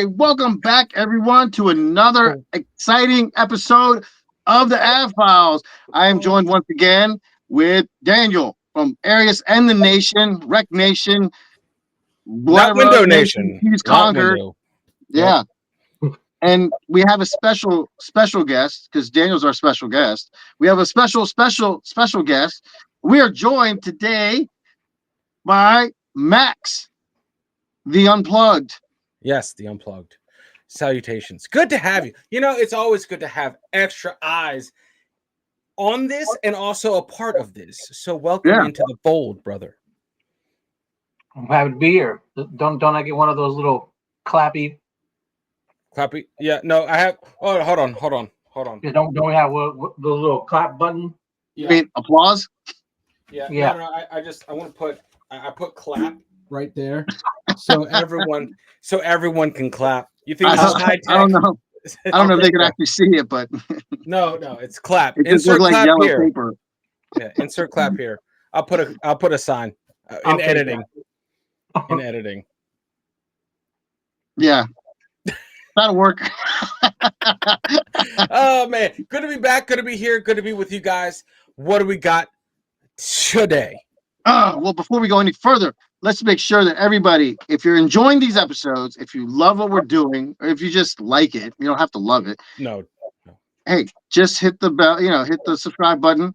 Okay, welcome back, everyone, to another exciting episode of the Av Files. I am joined once again with Daniel from Arius and the Nation, Rec Nation, Not whatever Window other Nation. he's Not conquered. Window. Yeah. And we have a special guest because Daniel's our special guest. We have a special guest. We are joined today by Max, the Unplugged. Yes, the Unplugged. Salutations. Good to have you. You know, it's always good to have extra eyes on this and also a part of this. So welcome into the fold, brother. I'm happy to be here. Don't I get one of those little clappy? Yeah, no, I have. Oh, hold on. Yeah, don't we have the little clap button? Yeah. I mean, applause. Yeah. No, I want to put. I put clap right there, so everyone can clap. You think this is high tech? I don't know. I don't know if they can actually see it, but no, it's clap. It just looks like clap yellow here. paper. Yeah, insert clap here. I'll put a sign in editing. In editing. Yeah, that'll work. Oh man, good to be back. Good to be here. Good to be with you guys. What do we got today? Well, before we go any further, let's make sure that everybody, if you're enjoying these episodes, if you love what we're doing, or if you just like it, you don't have to love it. No. Hey, just hit the bell, hit the subscribe button.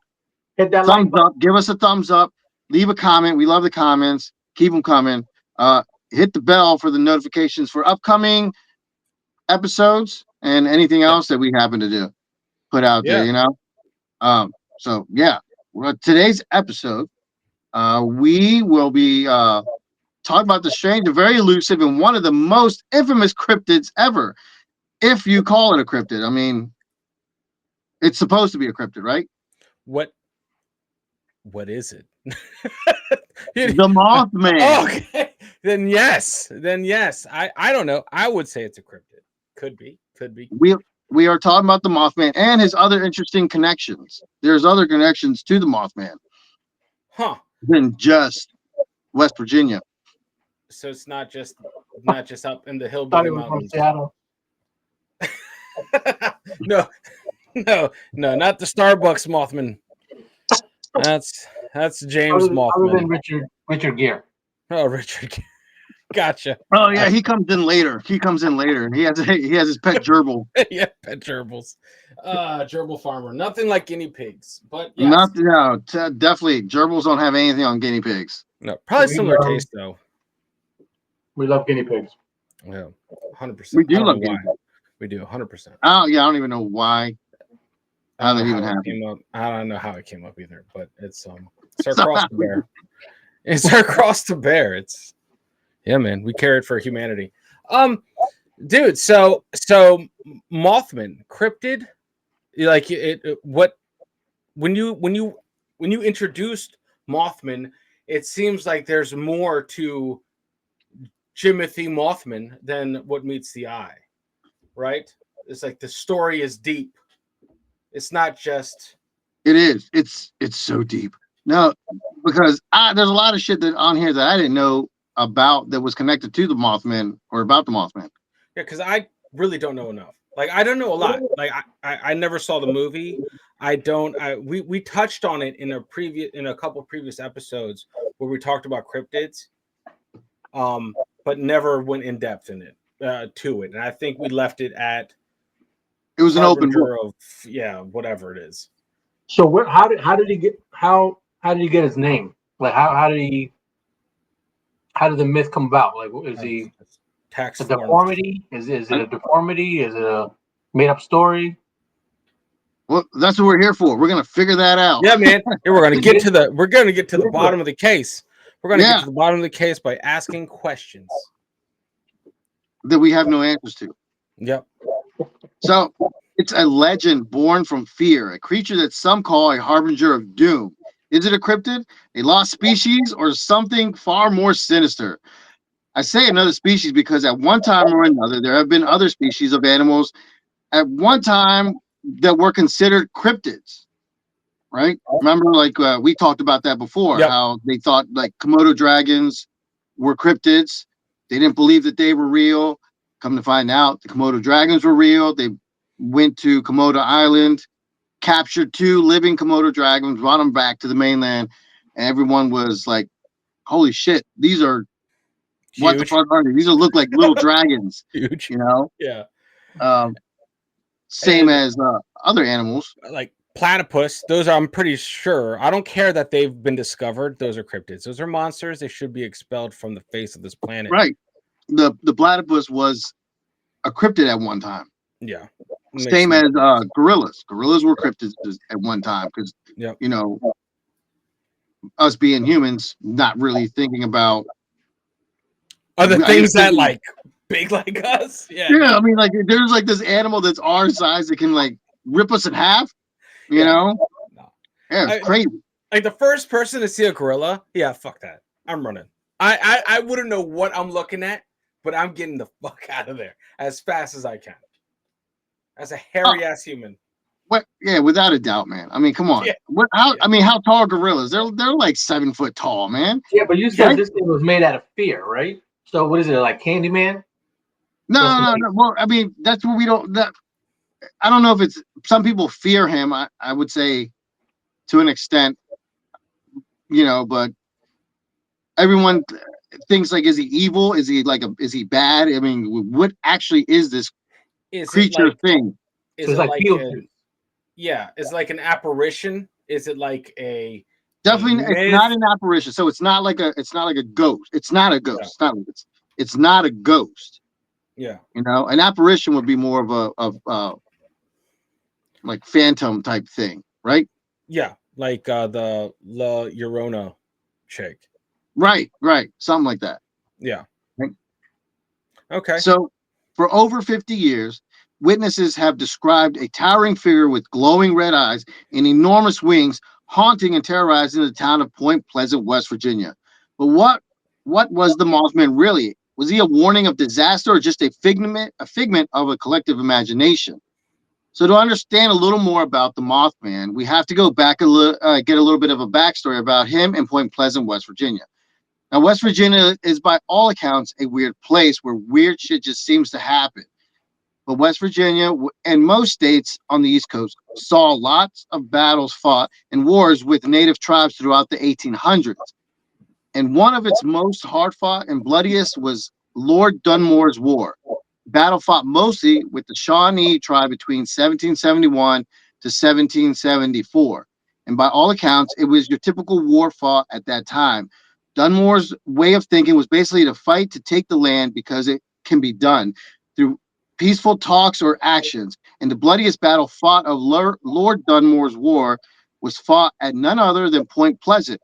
Hit that thumbs like up. Give us a thumbs up. Leave a comment. We love the comments. Keep them coming. Hit the bell for the notifications for upcoming episodes and anything else that we happen to put out there, So today's episode, we will be talking about the strange, the very elusive, and one of the most infamous cryptids ever, if you call it a cryptid. I mean, it's supposed to be a cryptid, right? What is it? The Mothman. Okay. Then yes. I don't know. I would say it's a cryptid. Could be. We are talking about the Mothman and his other interesting connections. There's other connections to the Mothman. Than just West Virginia. So it's not just up in the hillbilly mountains. No, not the Starbucks Mothman. That's James Mothman. Other than Richard Gere. Oh, Richard Gere. Gotcha. Oh yeah, he comes in later. And he has his pet gerbil. Yeah, pet gerbils. Gerbil farmer. Nothing like guinea pigs, but yes. Definitely gerbils don't have anything on guinea pigs. No, probably similar taste though. We love guinea pigs. Yeah, 100%. We do love guinea pigs. We do 100%. Oh yeah, I don't even know why. How that even happened. I don't know how it came up either, but it's our cross to bear. It's our cross to bear. It's man, we care it for humanity. Dude, so Mothman, cryptid, like when you introduced Mothman, it seems like there's more to Jimothy Mothman than what meets the eye, right? It's like the story is deep. It's not just. It is. It's so deep. No, because there's a lot of shit that on here that I didn't know about that was connected to the Mothman or about the Mothman. Yeah, because I really don't know enough. Like I don't know a lot. Like I never saw the movie. We touched on it in a couple previous episodes where we talked about cryptids, but never went in depth in it to it. And I think we left it at. It was an open book. Whatever it is. So how did he get his name? Like how did the myth come about? Like is he tax a deformity? Is it a deformity? Is it a made up story? Well, that's what we're here for. We're gonna figure that out. Yeah, man. We're gonna get to the bottom of the case. We're gonna get to the bottom of the case by asking questions that we have no answers to. Yep. So it's a legend born from fear, a creature that some call a harbinger of doom. Is it a cryptid, a lost species, or something far more sinister? I say another species because at one time or another, there have been other species of animals at one time that were considered cryptids, right? Remember, like we talked about that before, how they thought like Komodo dragons were cryptids. They didn't believe that they were real. They thought that Bigfoot was a cryptid. come to find out, the Komodo dragons were real. They went to Komodo Island, captured 2 living Komodo dragons, brought them back to the mainland, and everyone was like, "Holy shit, these are what the Huge. fuck are these? These look like little dragons." Huge. You know, Yeah. um, same And as other animals. like platypus, those are, I'm pretty sure. I don't care that they've been discovered. Those are cryptids. Those are monsters. They should be expelled from the face of this planet. Right. The platypus was a cryptid at one time. Yeah. Makes Same no as sense. gorillas. Gorillas were cryptids at one time because Yep. you know us being humans, not really thinking about Other I things just that thinking, like big like us. Yeah. yeah, I mean, like there's like this animal that's our size that can like rip us in half. You Yeah. know, No. yeah, it's I, crazy. like the first person to see a gorilla, yeah, fuck that. I'm running. I wouldn't know what I'm looking at, but I'm getting the fuck out of there as fast as I can. As a hairy ass human. What? Yeah, without a doubt, man. I mean, come on. Yeah. What? How? Yeah. I mean, how tall are gorillas? They're like 7 foot tall, man. Yeah, but you said Right? this thing was made out of fear, right? So what is it, like Candyman? No, Supposed to no, make- no. Well, I mean, that's what we don't. That I don't know if it's some people fear him. I would say to an extent, but everyone thinks like, is he evil? Is he like is he bad? I mean, what actually is this Is it creature like thing? So is it's it like like Beetlejuice. yeah, is it like an apparition? Is it like a Definitely, it's myth? not an apparition. So it's not like a ghost. It's not a ghost. Yeah. It's not a ghost. Yeah. An apparition would be more of like phantom type thing, right? Yeah. Like the La Llorona chick. Right, something like that. Yeah. Right? Okay. So, for over 50 years, witnesses have described a towering figure with glowing red eyes and enormous wings haunting and terrorizing the town of Point Pleasant, West Virginia. But what was the Mothman really? Was he a warning of disaster or just a figment of a collective imagination? So to understand a little more about the Mothman, we have to go back get a little bit of a backstory about him in Point Pleasant, West Virginia. Now, West Virginia is by all accounts a weird place where weird shit just seems to happen. But West Virginia and most states on the East Coast saw lots of battles fought and wars with native tribes throughout the 1800s. And one of its most hard fought and bloodiest was Lord Dunmore's War. Battle fought mostly with the Shawnee tribe between 1771 to 1774. And by all accounts, it was your typical war fought at that time. Dunmore's way of thinking was basically to fight to take the land because it can be done through peaceful talks or actions. And the bloodiest battle fought of Lord Dunmore's War was fought at none other than Point Pleasant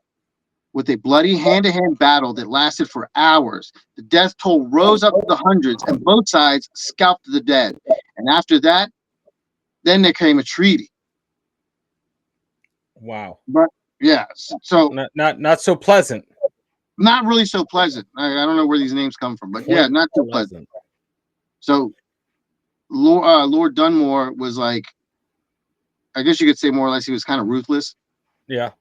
with a bloody hand-to-hand battle that lasted for hours. The death toll rose up to the hundreds, and both sides scalped the dead. And after that, then there came a treaty. Wow. But yeah, so Not so pleasant. not really so pleasant. I don't know where these names come from, but yeah, not so pleasant. So Lord Dunmore was like, I guess you could say more or less he was kind of ruthless. Yeah.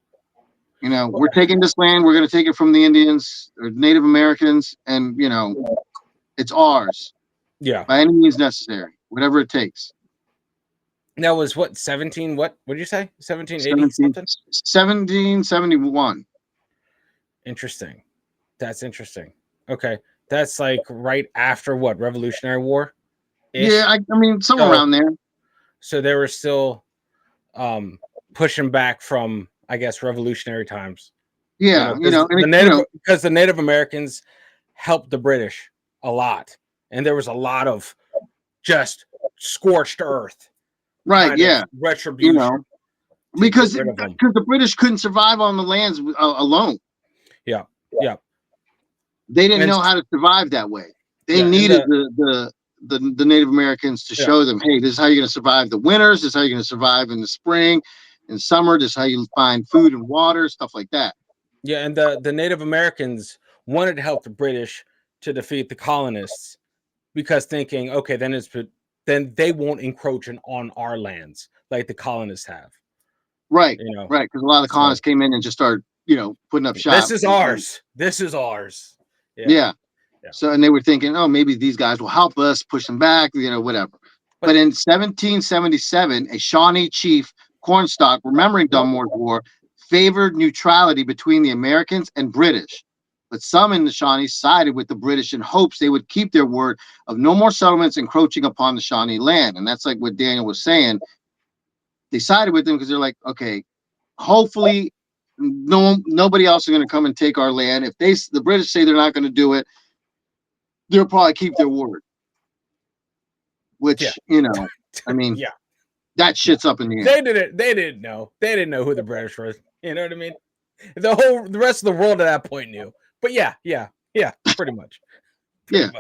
We're taking this land, we're going to take it from the Indians or Native Americans, and it's ours. Yeah. By any means necessary, whatever it takes. That was what 17. What did you say? 1780 something. 1771. Interesting. That's interesting. Okay, that's like right after what Revolutionary War. Yeah, I mean somewhere around there. So they were still pushing back from, I guess, revolutionary times. Yeah, because the Native Americans helped the British a lot, and there was a lot of just scorched earth. Right. Yeah. Retribution. Because the British couldn't survive on the lands alone. Yeah. Yeah. They didn't know how to survive that way. They needed the Native Americans to show them, hey, this is how you're going to survive the winters. This is how you're going to survive in the spring and summer. This is how you find food and water, stuff like that. Yeah, and the Native Americans wanted to help the British to defeat the colonists because thinking, okay, then they won't encroach on our lands like the colonists have. Right. Right. Because a lot of the colonists came in and just started, putting up shop. This is ours. This is ours. Yeah. So, and they were thinking, oh, maybe these guys will help us push them back, whatever. But in 1777, a Shawnee chief, Cornstalk, remembering Dunmore's war, favored neutrality between the Americans and British. But some in the Shawnees sided with the British in hopes they would keep their word of no more settlements encroaching upon the Shawnee land. And that's like what Daniel was saying. They sided with them because they're like, okay, hopefully nobody else is going to come and take our land. If the British say they're not going to do it, they'll probably keep their word. Which, I mean, that shit's up in the air. They didn't know. They didn't know who the British were. You know what I mean? The rest of the world at that point knew. But yeah, pretty much. Pretty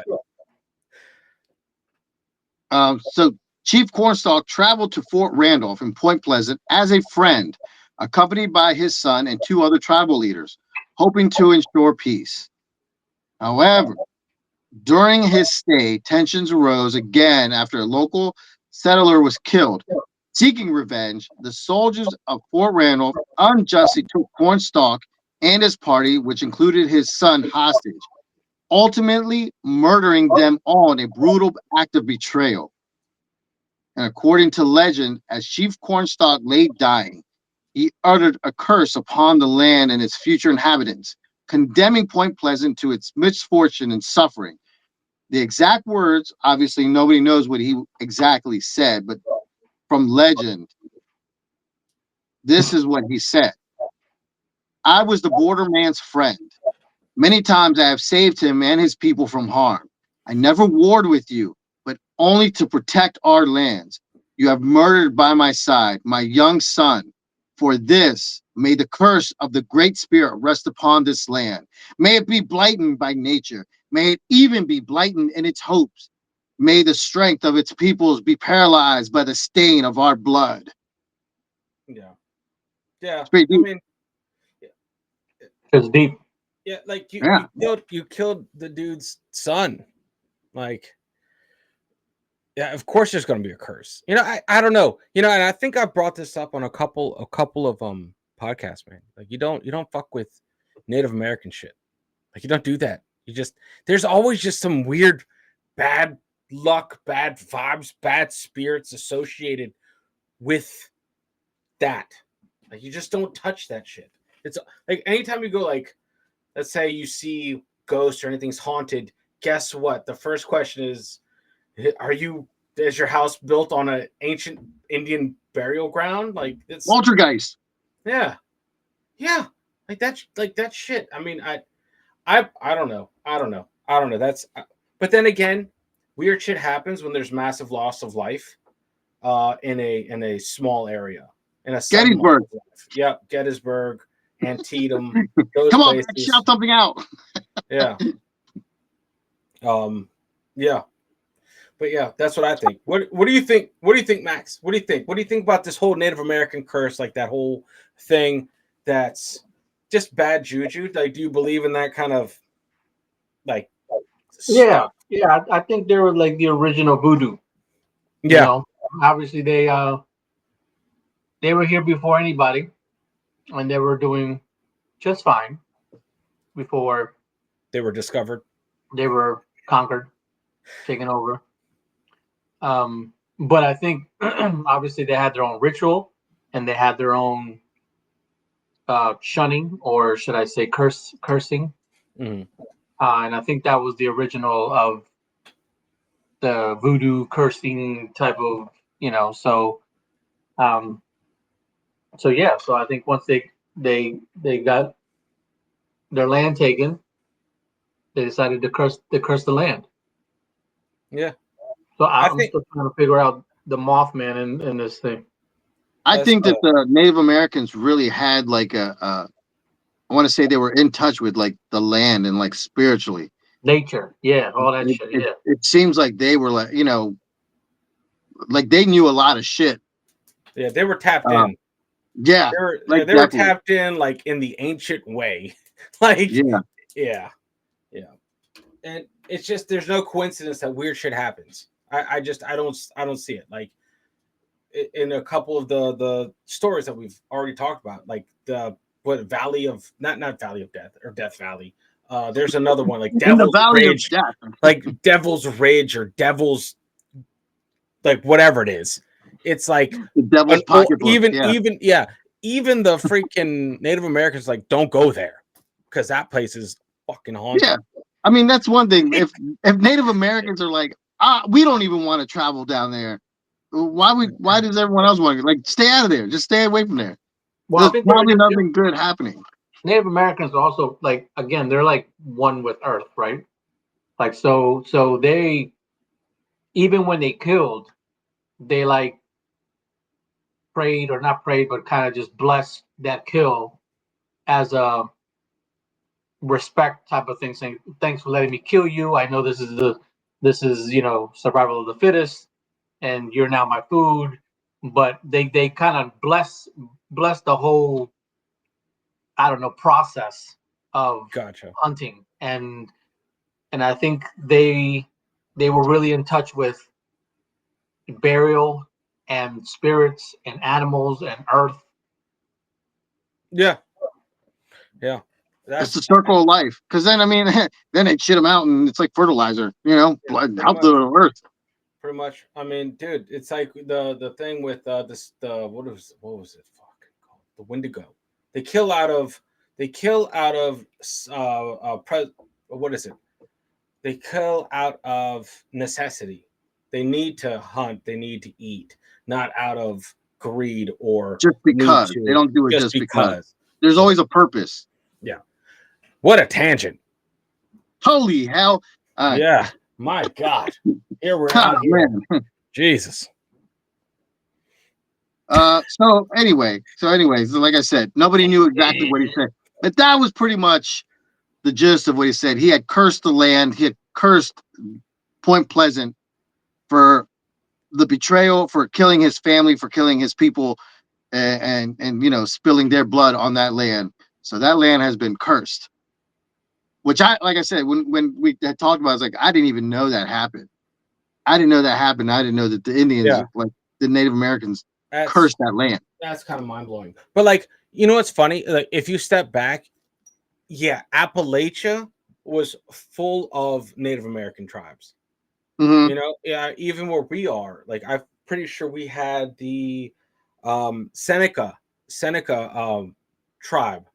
much. So Chief Cornstalk traveled to Fort Randolph in Point Pleasant as a friend, accompanied by his son and 2 other tribal leaders, hoping to ensure peace. However, during his stay, tensions arose again after a local settler was killed. Seeking revenge, the soldiers of Fort Randolph unjustly took Cornstalk and his party, which included his son, hostage, ultimately murdering them all in a brutal act of betrayal. And according to legend, as Chief Cornstalk lay dying, he uttered a curse upon the land and its future inhabitants, condemning Point Pleasant to its misfortune and suffering. The exact words, obviously, nobody knows what he exactly said, but from legend, this is what he said. I was the borderman's friend. Many times I have saved him and his people from harm. I never warred with you, but only to protect our lands. You have murdered by my side my young son. For this, may the curse of the Great Spirit rest upon this land. May it be blighted by nature. May it even be blighted in its hopes. May the strength of its peoples be paralyzed by the stain of our blood. Yeah. I mean, it's deep. Yeah, like Yeah. you killed the dude's son. Like, yeah, of course there's gonna be a curse. I don't know. And I think I brought this up on a couple of podcasts, man. Like you don't fuck with Native American shit. Like you don't do that. There's always just some weird bad luck, bad vibes, bad spirits associated with that. Like you just don't touch that shit. It's like anytime you go, like, let's say you see ghosts or anything's haunted, guess what? The first question is your house built on an ancient Indian burial ground? Like it's Poltergeist. Yeah. Like that shit. I mean, I don't know. That's but then again, weird shit happens when there's massive loss of life in a small area. In a Gettysburg. Yep, Gettysburg, Antietam. Those Come on, places. man, shout something out. Yeah. Yeah. But yeah, that's what I think. What do you think? What do you think, Max? What do you think? What do you think about this whole Native American curse, like that whole thing that's just bad juju? Like, do you believe in that kind of like Yeah. I think they were like the original voodoo. Yeah. Obviously they were here before anybody, and they were doing just fine before they were discovered. They were conquered, taken over. But I think obviously they had their own ritual, and they had their own shunning, or should I say cursing. Mm-hmm. And I think that was the original of the voodoo cursing type of, so so I think once they got their land taken, they decided to curse the land. Yeah. So I'm still trying to figure out the Mothman in this thing. I think that the Native Americans really had like I want to say they were in touch with like the land and like spiritually. Nature, yeah, all that shit, yeah. It seems like they were like, like they knew a lot of shit. Yeah, they were tapped in. Yeah, they were tapped in like in the ancient way. Like yeah. And it's just there's no coincidence that weird shit happens. I don't see it. Like in a couple of the stories that we've already talked about, like the Valley of not Valley of Death or Death Valley, there's another one like In the Devil's Valley Ridge, of Death. like Devil's Ridge or Devil's, like whatever it is. It's like The Devil's Pocketbook. even the freaking Native Americans like don't go there because that place is fucking haunted. Yeah. I mean, that's one thing. If Native Americans are like, we don't even want to travel down there. Why does everyone else want to? Like, stay out of there. Just stay away from there. Well, I There's think probably nothing good happening. Native Americans are also like, again, they're like one with Earth, right? Like so they, even when they killed, they like prayed or not prayed, but kind of just blessed that kill as a respect type of thing, saying thanks for letting me kill you. I know this is survival of the fittest, and you're now my food. But they kind of bless the whole, I don't know, process of Gotcha. hunting, and I think they were really in touch with burial and spirits and animals and earth. Yeah. It's the circle of life. Because then, I mean, then they shit them out and it's like fertilizer. Help the earth. Pretty much. I mean, dude, it's like the thing with what was it fucking called? The Wendigo. They kill out of what is it? They kill out of necessity. They need to hunt, they need to eat, not out of greed or just because. They don't do it just because. There's always a purpose. Yeah. What a tangent. Holy hell. Yeah. My God. Here we're out here. Man. Jesus. So like I said, nobody knew exactly what he said. But that was pretty much the gist of what he said. He had cursed the land. He had cursed Point Pleasant for the betrayal, for killing his family, for killing his people, and spilling their blood on that land. So that land has been cursed. Which like I said, when we had talked about it, I was like, I didn't even know that happened. I didn't know that happened. I didn't know that the Indians, like the Native Americans, cursed that land. That's kind of mind blowing. But like, what's funny? Like, if you step back, Appalachia was full of Native American tribes. Mm-hmm. Even where we are, like, I'm pretty sure we had the Seneca tribe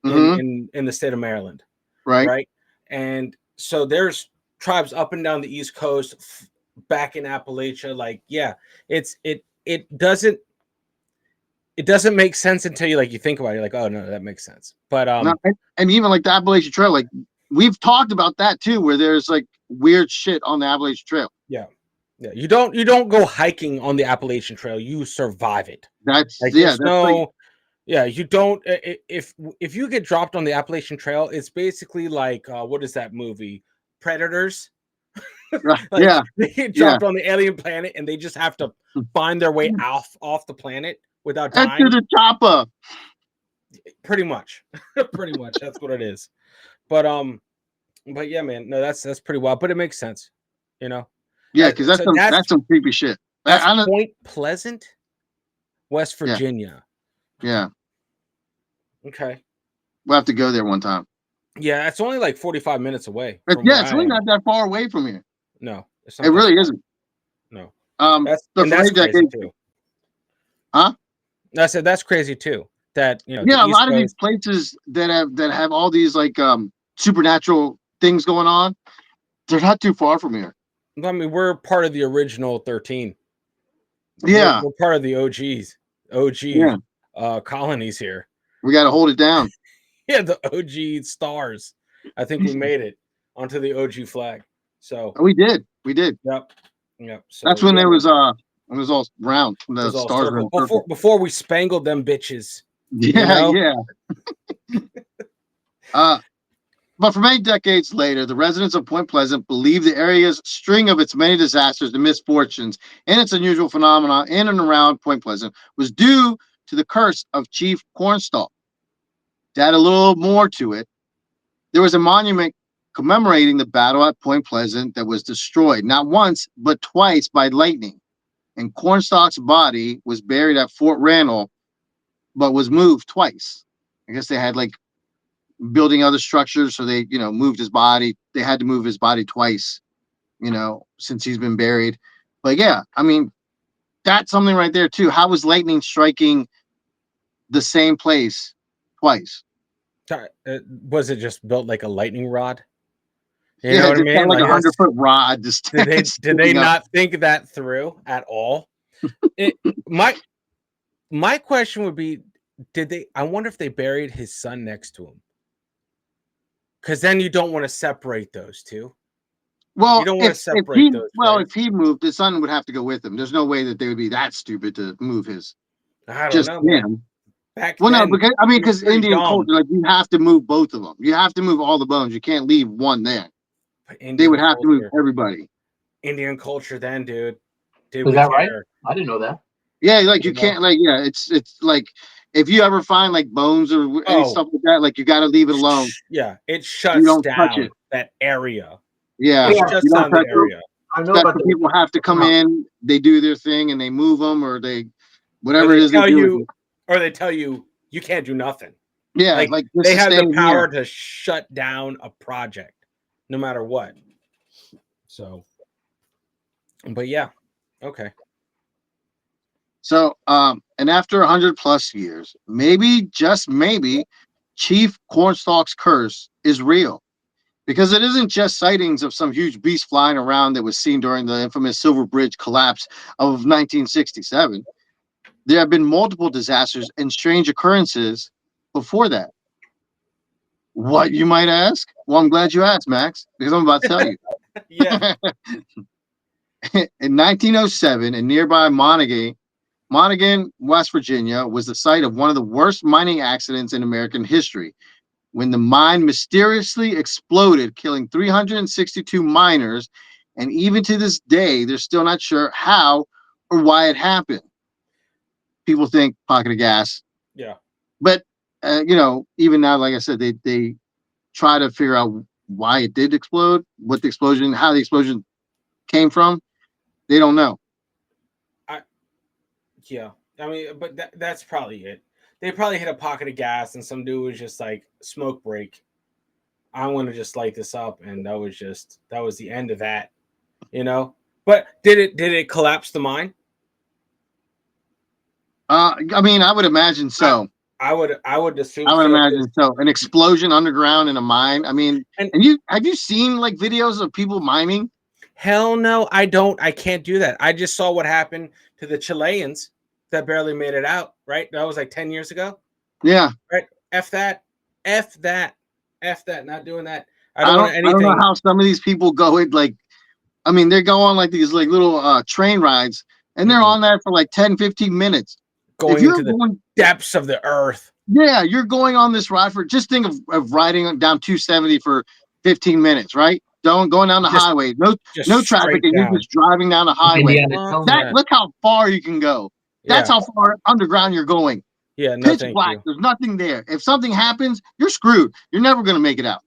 in the state of Maryland, right? And so there's tribes up and down the East Coast, back in Appalachia. Like, it doesn't make sense until you think about it. You're like, oh no, that makes sense. But and even like the Appalachian Trail, like we've talked about that too, where there's like weird shit on the Appalachian Trail. Yeah. You don't go hiking on the Appalachian Trail. You survive it. That's like, you don't. If you get dropped on the Appalachian Trail, it's basically like what is that movie, Predators? They get dropped on the alien planet and they just have to find their way off the planet without dying. Enter the chopper. Pretty much. That's what it is. But yeah, man, no, that's pretty wild, but it makes sense, Yeah, because that's some creepy shit. That's Point Pleasant, West Virginia. Yeah. Okay. We'll have to go there one time. Yeah, it's only like 45 minutes away. It's really not that far away from here. No, it really isn't. No. That's crazy too. Huh? I said that's crazy too. That a lot of these places that have all these like supernatural things going on, they're not too far from here. I mean, we're part of the original 13. Yeah, we're part of the OG colonies here. We got to hold it down. Yeah, the OG stars. I think we made it onto the OG flag. So we did. Yep. So that's when it was all round. The stars were before we spangled them bitches. Yeah. But for many decades later, the residents of Point Pleasant believe the area's string of its many disasters and misfortunes and its unusual phenomena in and around Point Pleasant was due to the curse of Chief Cornstalk. To add a little more to it, there was a monument commemorating the battle at Point Pleasant that was destroyed not once, but twice by lightning. And Cornstalk's body was buried at Fort Randall, but was moved twice. I guess they had like building other structures. So they, moved his body. They had to move his body twice, since he's been buried. But yeah, I mean, that's something right there too. How was lightning striking the same place twice? Was it just built like a lightning rod? You know Yeah, what I just got mean? like Like a that's 100-foot rod. Just did they sticking up. not think that through at all? It my question would be, I wonder if they buried his son next to him. Because then you don't want to separate those two. You Well, don't want to separate those, right? if he moved, his son would have to go with him. There's no way that they would be that stupid to move his I don't just know, man. him. Back Well, no, then, because he was pretty Indian dumb. culture, like you have to move both of them. You have to move all the bones. You can't leave one there. They would have to move everybody. Indian culture, then, dude. Did Is we that care? right? I didn't know that. Yeah, like you can't, like, yeah, it's like if you ever find like bones or any stuff like that, like you got to leave it alone. Yeah, it You shuts don't touch down it. that area. Yeah, It Yeah, shuts you don't down the touch it. area. I know about Special the people have to come in. They do their thing and they move them, or they whatever Or it is they do. they tell you you can't do nothing. Yeah, like just they to have stay the in power here. to shut down a project, no matter what. So, but yeah, okay. So, and after 100+ years, maybe, just maybe, Chief Cornstalk's curse is real. Because it isn't just sightings of some huge beast flying around that was seen during the infamous Silver Bridge collapse of 1967. There have been multiple disasters and strange occurrences before that. What, you might ask? Well, I'm glad you asked, Max, because I'm about to tell you. Yeah. In 1907, in nearby Monaghan, West Virginia, was the site of one of the worst mining accidents in American history, when the mine mysteriously exploded, killing 362 miners. And even to this day, they're still not sure how or why it happened. People think pocket of gas. Yeah. But, even now, like I said, they try to figure out why it did explode, how the explosion came from. They don't know. Yeah. I mean, but that's probably it. They probably hit a pocket of gas and some dude was just like, smoke break. I want to just light this up. And that was the end of that, But did it collapse the mine? I mean, I would imagine so. I would assume I would so. imagine so. An explosion underground in a mine. I mean, and have you seen like videos of people mining? Hell no, I don't. I can't do that. I just saw what happened to the Chileans that barely made it out, right? That was like 10 years ago. Yeah. Right. F that. Not doing that. I don't know how some of these people go it like, I mean, they go on like these like little train rides and they're on that for like 10, 15 minutes. Going into the depths of the earth. Yeah, you're going on this ride for, just think of riding down 270 for 15 minutes, right? Going down the highway. No traffic, and you're just driving down the highway. Look how far you can go. That's how far underground you're going. Yeah, no, pitch black. There's nothing there. If something happens, you're screwed. You're never gonna make it out.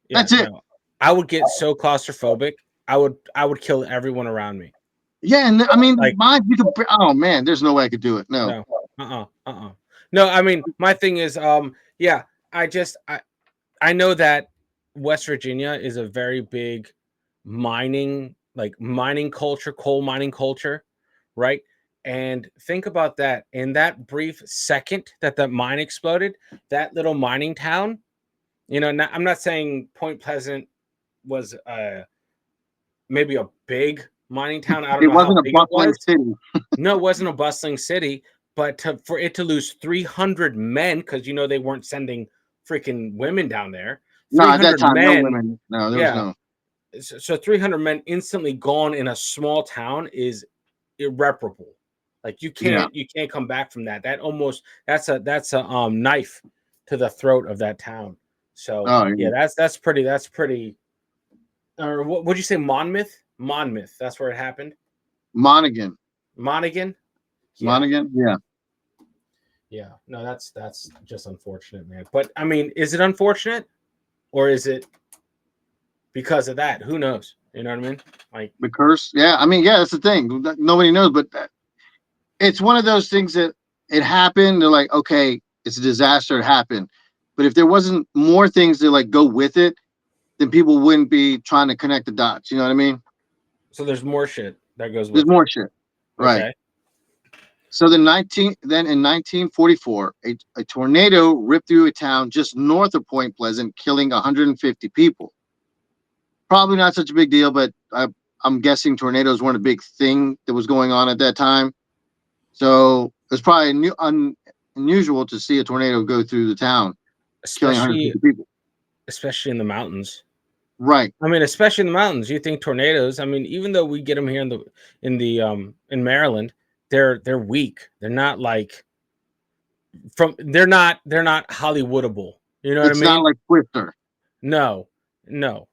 Yeah, that's it. No. I would get so claustrophobic. I would kill everyone around me. Yeah, and I mean, like, you could. Oh man, there's no way I could do it. No. No, I mean, my thing is, yeah, I know that West Virginia is a very big mining culture, coal mining culture, right? And think about that. In that brief second that mine exploded, that little mining town, I'm not saying Point Pleasant was maybe a big mining town. I don't know how big it was. City. No, it wasn't a bustling city. But for it to lose 300 men, because they weren't sending freaking women down there. No, at that time, no women. No, there was no. So 300 men instantly gone in a small town is irreparable. Like you can't come back from that. That's a knife to the throat of that town. So that's pretty. Or what would you say, Monmouth? Monmouth. That's where it happened. Monaghan. Yeah. Yeah. Yeah. No, that's just unfortunate, man. But I mean, is it unfortunate or is it because of that? Who knows? You know what I mean? Like the curse. Yeah. I mean, yeah, that's the thing. Nobody knows, but it's one of those things that it happened. They're like, okay, it's a disaster. It happened. But if there wasn't more things to like go with it, then people wouldn't be trying to connect the dots. You know what I mean? So there's more shit that goes There's with it. more shit. Right. Okay. So then in 1944, a tornado ripped through a town just north of Point Pleasant, killing 150 people. Probably not such a big deal, but I'm guessing tornadoes weren't a big thing that was going on at that time. So it's probably unusual to see a tornado go through the town, killing Especially 150 people. especially in the mountains. Right. I mean, especially in the mountains. You think tornadoes, I mean, even though we get them here in Maryland, they're weak. They're not like they're not Hollywoodable. You know what I It's not mean? like Twister. No, no,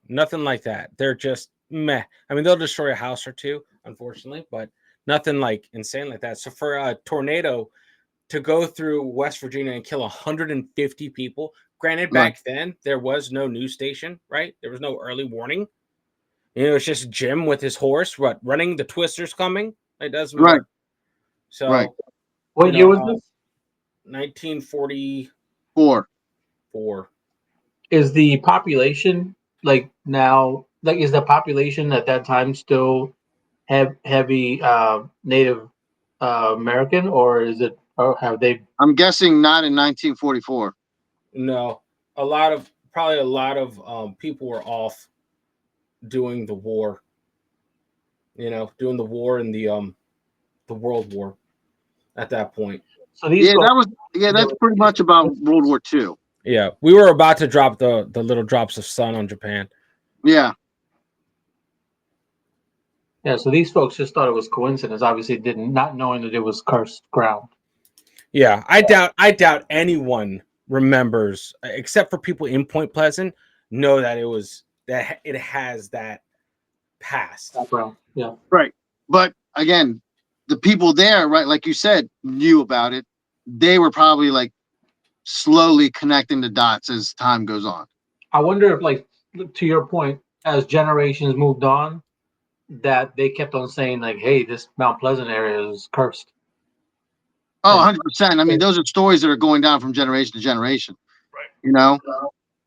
nothing like that. They're just meh. I mean, they'll destroy a house or two, unfortunately, but nothing like insane like that. So for a tornado to go through West Virginia and kill 150 people, granted, Right. back then there was no news station, right? There was no early warning. You know, it's just Jim with his horse, running the twisters coming. It doesn't Right. work. So, Right. What you year know, was this? 1944. 4. Is the population like now? Like, is the population at that time still heavy Native American, or is it? Or have they? I'm guessing not in 1944. No, probably a lot of people were off doing the war. You know, doing the war in the World War at that point. So these Yeah, folks, that's pretty much about World War II. Yeah, we were about to drop the little drops of sun on Japan. Yeah. yeah. So these folks just thought it was coincidence. Obviously, didn't not knowing that it was cursed ground. Yeah, I doubt anyone remembers, except for people in Point Pleasant, know that it has that past. Background. Yeah. Right. But again, the people there, right, like you said, knew about it. They were probably like slowly connecting the dots as time goes on. I wonder if, like, to your point, as generations moved on, that they kept on saying like, "Hey, this Mount Pleasant area is cursed." Oh, And 100%. I mean, those are stories that are going down from generation to generation. right. You know,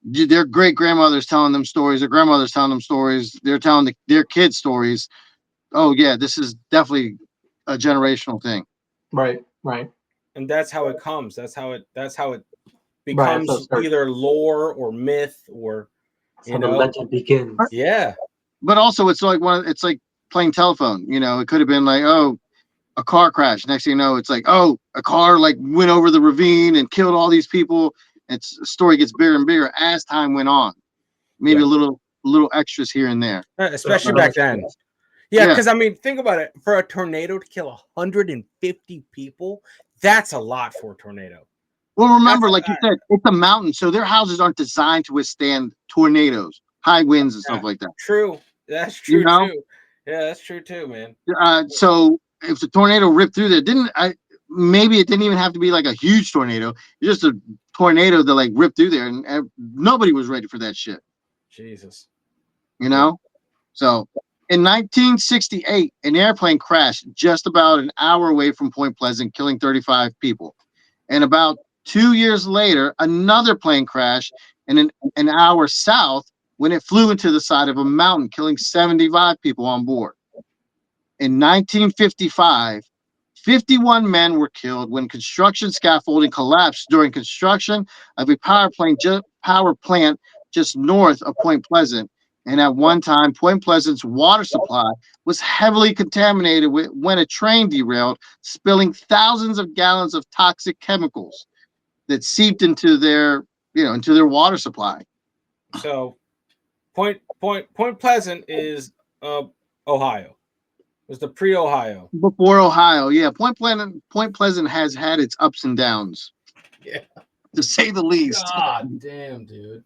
their great grandmothers telling them stories, their grandmothers telling them stories, they're telling their kids stories. Oh, yeah, this is definitely a generational thing. Right. Right. And that's how it comes. That's how it Right. So becomes either lore or myth or so the legend begins. yeah. But also, it's like playing telephone. You know, it could have been like, oh, a car crash. Next thing you know, it's like, oh, a car like went over the ravine and killed all these people. The story gets bigger and bigger as time went on. Maybe Yeah. a little extras here and there. Especially back then. Yeah, Yeah. because I mean, think about it. For a tornado to kill 150 people, that's a lot for a tornado. Well, remember, like you said, it's a mountain, so their houses aren't designed to withstand tornadoes, high winds, and stuff like that. True. That's You true know, too. Yeah, that's true too, man. so if the tornado ripped through there, maybe it didn't even have to be like a huge tornado, just a tornado that like ripped through there, and nobody was ready for that shit. Jesus. You know, so in 1968, an airplane crashed just about an hour away from Point Pleasant, killing 35 people, and about 2 years later, another plane crashed an hour south when it flew into the side of a mountain, killing 75 people on board. In 1955, 51 men were killed when construction scaffolding collapsed during construction of a power plant just north of Point Pleasant. And at one time, Point Pleasant's water supply was heavily contaminated when a train derailed, spilling thousands of gallons of toxic chemicals that seeped into their water supply. So, Point Pleasant is Ohio. It was the pre-Ohio. Before Ohio, yeah, Point Pleasant has had its ups and downs, Yeah. to say the least. God damn, dude.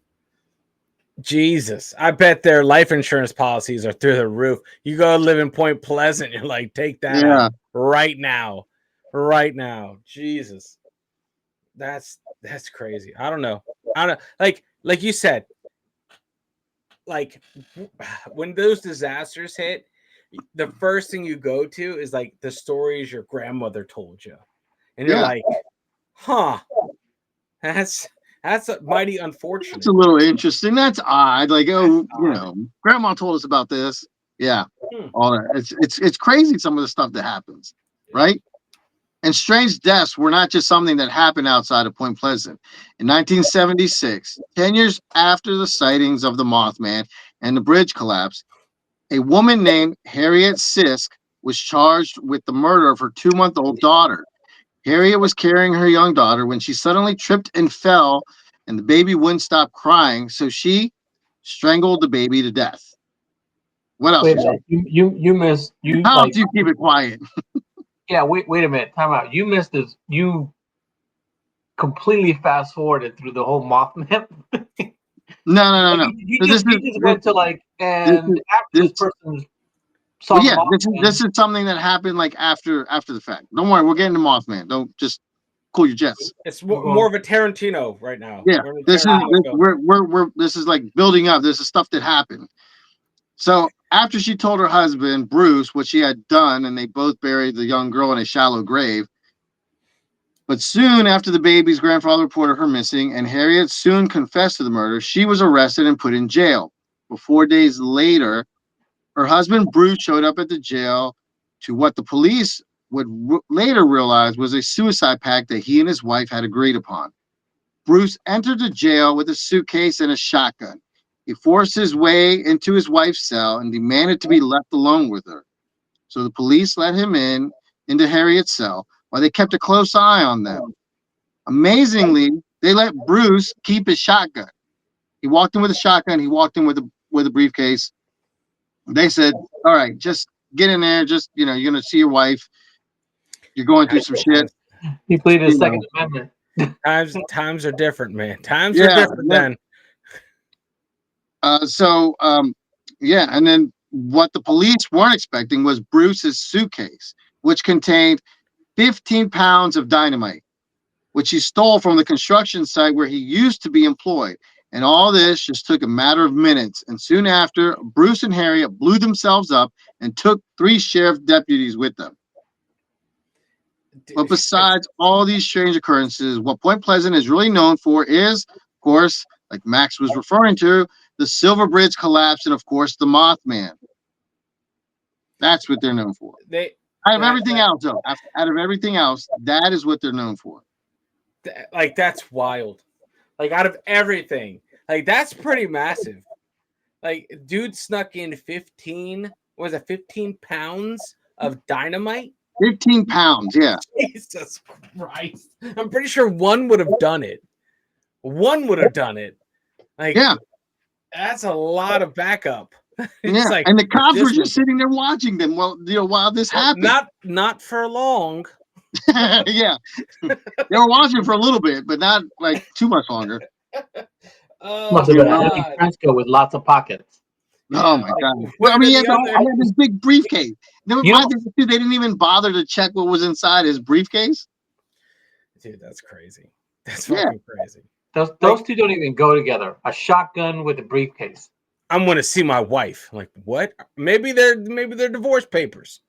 Jesus. I bet their life insurance policies are through the roof. You go live in Point Pleasant, you're like, take that out right now. Right now. Jesus. That's crazy. I don't know. Like you said, like when those disasters hit, the first thing you go to is like the stories your grandmother told you. And you're like, huh, that's That's mighty It's unfortunate. a little interesting. That's odd. Like, oh, That's odd. grandma told us about this. Yeah, Hmm. all that. It's crazy some of the stuff that happens, right? And strange deaths were not just something that happened outside of Point Pleasant. In 1976, 10 years after the sightings of the Mothman and the bridge collapse, a woman named Harriet Sisk was charged with the murder of her 2-month-old daughter. Harriet was carrying her young daughter when she suddenly tripped and fell, and the baby wouldn't stop crying, so she strangled the baby to death. What else Wait a you say? minute. You missed you How else like do you keep it quiet? yeah. Wait a minute. Time out. You missed this. You completely fast forwarded through the whole Mothman. No, no, no, Like no. you So just you just went to like this and is after this this person well, saw the yeah, this Mothman. is something that happened like after the fact. Don't worry, we're getting to Mothman. Don't just cool your jets. It's We're more going. of a Tarantino right now. Yeah, We're in a this is Tarantino this, film. we're this is like building up. This is stuff that happened. So after she told her husband Bruce what she had done, and they both buried the young girl in a shallow grave. But soon after the baby's grandfather reported her missing, and Harriet soon confessed to the murder, she was arrested and put in jail. But 4 days later, her husband Bruce showed up at the jail to what the police would later realize was a suicide pact that he and his wife had agreed upon. Bruce entered the jail with a suitcase and a shotgun. He forced his way into his wife's cell and demanded to be left alone with her. So the police let him into Harriet's cell while they kept a close eye on them. Amazingly, they let Bruce keep his shotgun. He walked in with a shotgun. He walked in with a briefcase. They said, "All right, just get in there. Just you're gonna see your wife. You're going through some shit. Times, He pleaded the You Second know, Amendment. times are different, man. Times are yeah, different yeah." then. Yeah, and then what the police weren't expecting was Bruce's suitcase, which contained 15 pounds of dynamite, which he stole from the construction site where he used to be employed. And all this just took a matter of minutes. And soon after, Bruce and Harriet blew themselves up and took 3 sheriff deputies with them. But besides all these strange occurrences, what Point Pleasant is really known for is, of course, like Max was referring to, the Silver Bridge collapse and, of course, the Mothman. That's what they're known for. They Out of that, everything that, else, though, out of everything else, that is what they're known for. like that's wild. Like out of everything, like that's pretty massive. Like dude snuck in 15 pounds of dynamite. 15 pounds, yeah. Jesus Christ. I'm pretty sure one would have done it. One would have done it. Like, Yeah. that's a lot of backup. Yeah. It's like, And the cops were this just sitting there watching them while this happened. not for long. Yeah. They were watching for a little bit, but not like too much longer. Oh Must have You been a know? heavy God. trench coat with lots of pockets. Oh Yeah, my like, God. where I mean, did he the other had this big briefcase. Never You know, mind, they didn't even bother to check what was inside his briefcase. dude, that's crazy. That's Yeah. fucking crazy. those two don't even go together. A shotgun with a briefcase. I'm gonna see my wife. Like, what? Maybe they're divorce papers.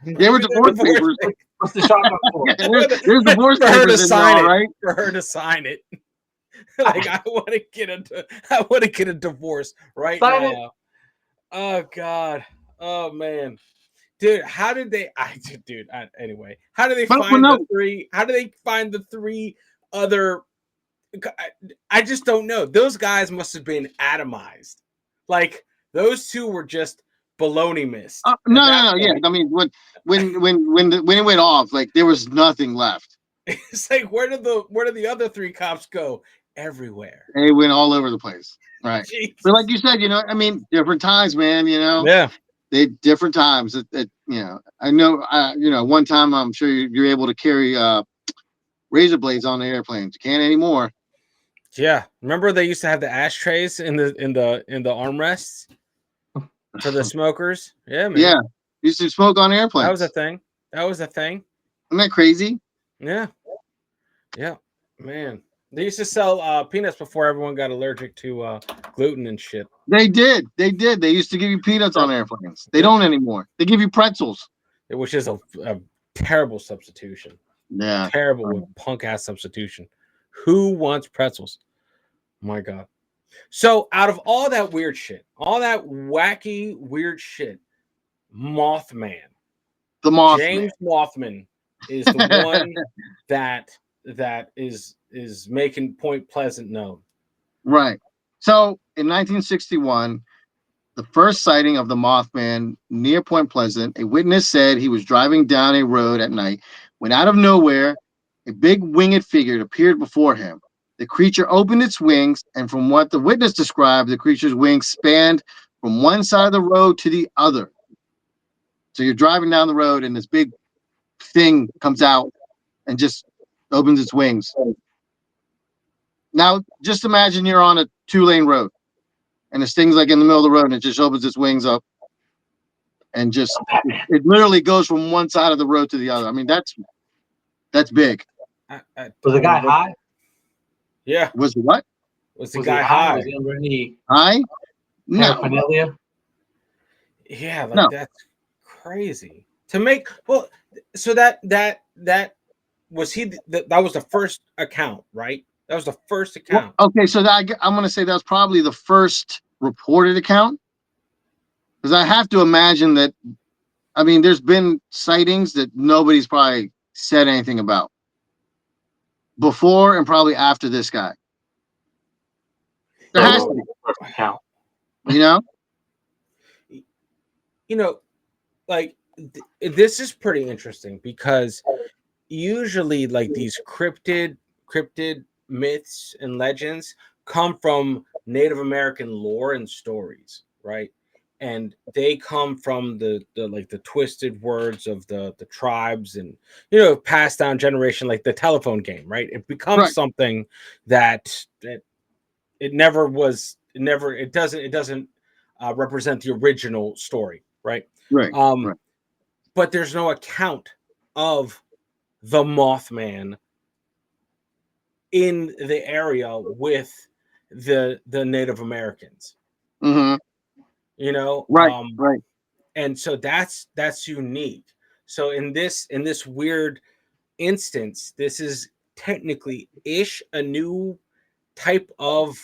They were Maybe they're divorce papers. What's the shotgun for? Yeah, there's divorce for her to papers in there, sign all it. right. For her to sign it. Like I want to get a divorce right Sign now. it. Oh God. Oh man. Dude, how did they anyway, how do they But find no, the three? How do they find the 3 other? I just don't know. Those guys must have been atomized. Like those two were just baloney mist. At that no. Yeah, point, I mean, when it went off, like there was nothing left. it's like where did the other 3 cops go? Everywhere. They went all over the place. Right. Jesus. But like you said, I mean, different times, man. Yeah. They different times. I know. One time I'm sure you're able to carry razor blades on the airplanes. You can't anymore. Yeah. Remember they used to have the ashtrays in the armrests for the smokers? Yeah, man. Yeah, used to smoke on airplanes. That was a thing. That was a thing. Isn't that crazy? Yeah. Yeah. Man. They used to sell peanuts before everyone got allergic to gluten and shit. They did. They did. They used to give you peanuts on airplanes. They don't anymore. They give you pretzels. Which is a terrible substitution. Yeah. Terrible punk ass substitution. Who wants pretzels? My God. So out of all that weird shit, all that wacky weird shit, Mothman, The Mothman. James Mothman is the one that is making Point Pleasant known. Right. So in 1961, the first sighting of the Mothman near Point Pleasant, a witness said he was driving down a road at night when out of nowhere, a big winged figure appeared before him. The creature opened its wings, and from what the witness described, the creature's wings spanned from one side of the road to the other. So you're driving down the road, and this big thing comes out and just opens its wings. Now, just imagine you're on a 2-lane road, and this thing's like in the middle of the road, and it just opens its wings up, and just it literally goes from one side of the road to the other. I mean, that's big. Was the guy high? Yeah. Was it what? Was the guy high? Was he under any High? No. paraphernalia? Yeah, like No. that's crazy. To make so that was that was the first account, right? That was the first account. Well, okay, so I'm going to say that was probably the first reported account, because I have to imagine that. I mean, there's been sightings that nobody's probably said anything about before and probably after this guy. There has to be. First account. You know? You know, like this is pretty interesting because usually like these cryptid myths and legends come from Native American lore and stories, right? And they come from the like the twisted words of the tribes, and passed down generation, like the telephone game, right? It becomes something that it doesn't represent the original story, right? Right. But there's no account of the Mothman in the area with the Native Americans. Mm-hmm. Right. And so that's unique. So in this weird instance, this is technically a new type of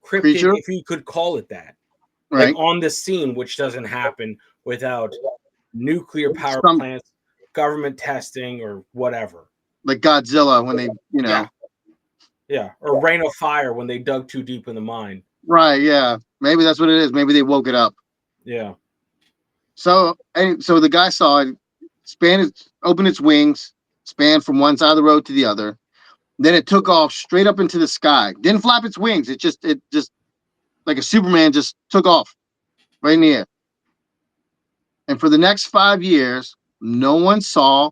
cryptid, creature, if you could call it that, right? Like on the scene, which doesn't happen without nuclear power plants, government testing, or whatever. Like Godzilla when they, Yeah, or Rain of Fire when they dug too deep in the mine. Right, yeah. Maybe that's what it is. Maybe they woke it up. Yeah. So the guy saw it, opened its wings, spanned from one side of the road to the other. Then it took off straight up into the sky. Didn't flap its wings. It just like a Superman just took off right in the air. And for the next 5 years, no one saw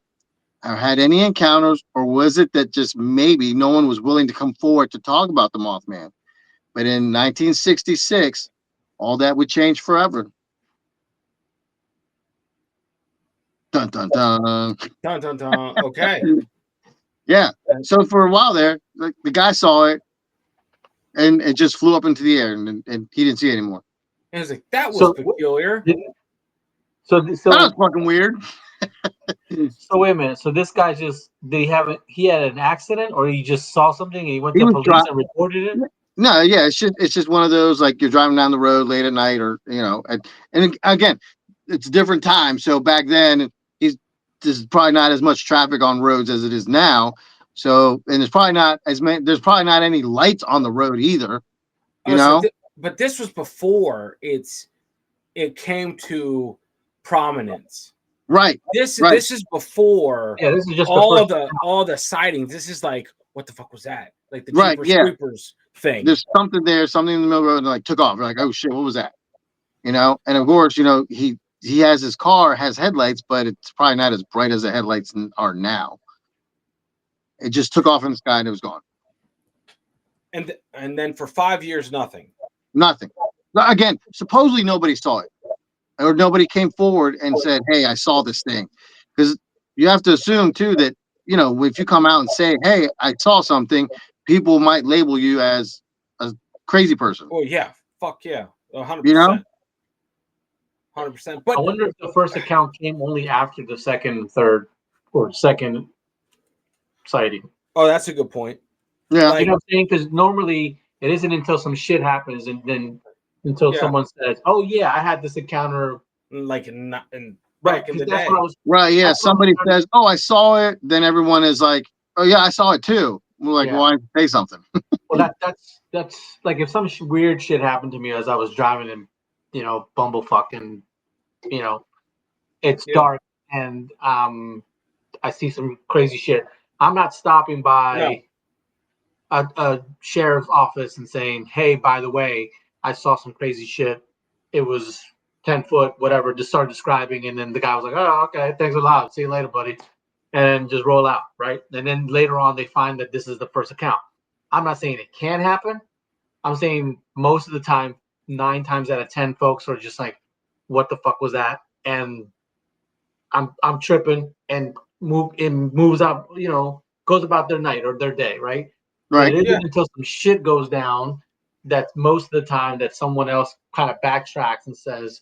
or had any encounters, or was it that just maybe no one was willing to come forward to talk about the Mothman? But in 1966, all that would change forever. Dun dun dun. Dun dun dun. Okay. Yeah. So for a while there, the guy saw it, and it just flew up into the air, and he didn't see it anymore. And I was like, that was peculiar. So that was fucking weird. So wait a minute. So this guy he had an accident, or he just saw something and he went to police and reported it? No, yeah, it's just one of those, like, you're driving down the road late at night, or and again, it's a different time. So back then, there's probably not as much traffic on roads as it is now. So, and there's probably not any lights on the road either. But this was before it came to prominence. Right. This is before. Yeah, this is just all the sightings. This is like, what the fuck was that? Like the Jeepers Creepers thing. There's something in the middle of the road, and like took off. We're like, oh shit, what was that? And of course, he has his car has headlights, but it's probably not as bright as the headlights are now. It just took off in the sky and it was gone. And then for 5 years, nothing. Nothing. Again, supposedly nobody saw it, or nobody came forward and said, "Hey, I saw this thing," because you have to assume too that if you come out and say, "Hey, I saw something," people might label you as a crazy person. Oh yeah, fuck yeah, 100%. 100%. But I wonder if the first account came only after the second sighting. Oh, that's a good point. Yeah. Like, You know what I'm saying? Because normally it isn't until some shit happens and then until yeah, someone says, "Oh yeah, I had this encounter." like not in Right, back in because the day. Right. Yeah. that's what I was Somebody trying to. says, "Oh, I saw it." Then everyone is like, "Oh yeah, I saw it too." We're like, Yeah. "Why say something?" Well, that's like if some weird shit happened to me as I was driving in, bumblefuck, and you know, it's Yeah. dark and I see some crazy shit. I'm not stopping No. by a sheriff's office and saying, "Hey, by the way, I saw some crazy shit. It was 10 foot, whatever." Just start describing, and then the guy was like, "Oh, okay, thanks a lot. See you later, buddy," and just roll out, right? And then later on, they find that this is the first account. I'm not saying it can happen. I'm saying most of the time, 9 times out of 10, folks are just like, "What the fuck was that?" And I'm tripping, and moves out, goes about their night or their day, right? But it Right. Yeah. isn't until some shit goes down that most of the time that someone else kind of backtracks and says,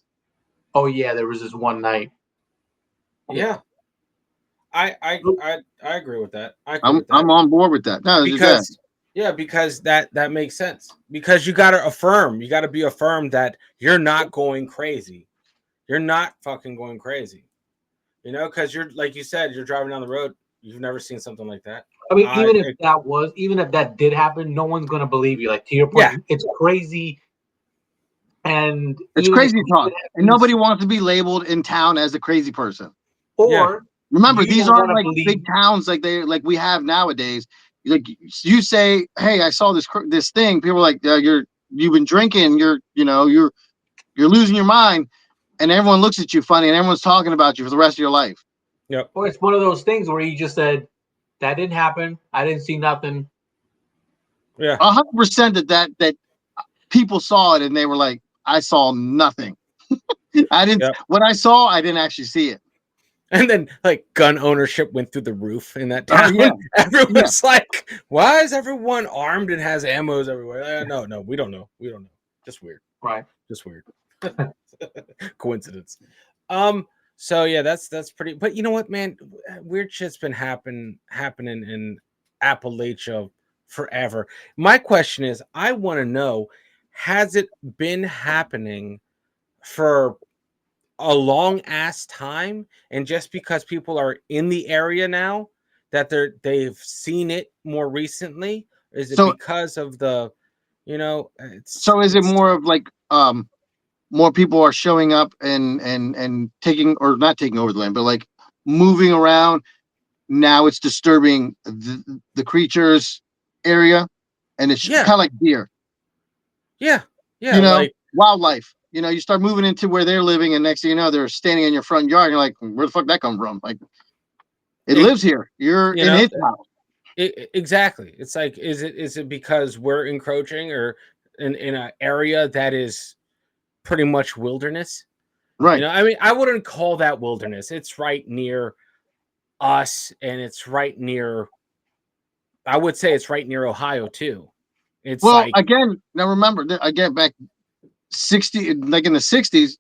"Oh yeah, there was this one night." Yeah. I agree with that. I agree with that I'm on board with that. No, it's that. because yeah, because that makes sense. Because you got to affirm, you got to be affirmed that you're not going crazy. You're not fucking going crazy. Because you're like you said, you're driving down the road. You've never seen something like that. I mean, I even if that did happen, no one's gonna believe you. Like to your Yeah. point, it's crazy, and It's even if crazy it talk, and happens, nobody wants to be labeled in town as a crazy person. Yeah. or Remember, you these don't aren't want to like believe. big towns like we have nowadays. Like you say, "Hey, I saw this thing." People are like, you've been drinking. You're losing your mind," and everyone looks at you funny, and everyone's talking about you for the rest of your life. Yep. Or it's one of those things where you just said, "That didn't happen. I didn't see nothing." Yeah. 100% that people saw it, and they were like, "I saw nothing. I didn't. Yep. What I saw, I didn't actually see it." And then like gun ownership went through the roof in that Oh town. yeah, yeah. Everyone's like, "Why is everyone armed and has ammos everywhere?" No, we don't know. We don't know. Just weird. Right. Just weird. Coincidence. So yeah, that's pretty. But you know what, man? Weird shit's been happening in Appalachia forever. My question is, I want to know, has it been happening for a long ass time, and just because people are in the area now that they've seen it more recently? Is it So because of the, is it it's more of like more people are showing up and taking or not taking over the land, but like moving around? Now it's disturbing the creatures area, and it's yeah, kind of like deer, yeah, yeah, like wildlife. You start moving into where they're living, and next thing you know, they're standing in your front yard. And you're like, where the fuck that come from? Like, it it, lives here. You're you in know its house, exactly. It's like, is it because we're encroaching or in an area that is pretty much wilderness? right? I mean, I wouldn't call that wilderness. It's right near us, and it's right near, I would say it's right near Ohio too. It's Well, like, again, now remember, again, back 60, like in the 60s,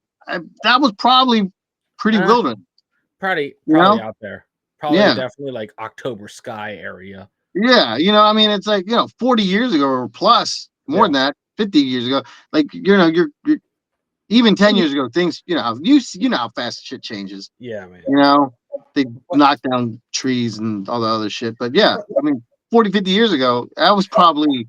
that was probably pretty uh, wilderness. You probably know? out there. Probably Yeah, definitely like October sky area. yeah. I mean, it's like 40 years ago or plus, more Yeah. than that, 50 years ago. Like you're even 10 years ago, things, you know how fast shit changes. Yeah, man. They What knock down trees and all the other shit. But yeah, I mean, 40, 50 years ago, that was probably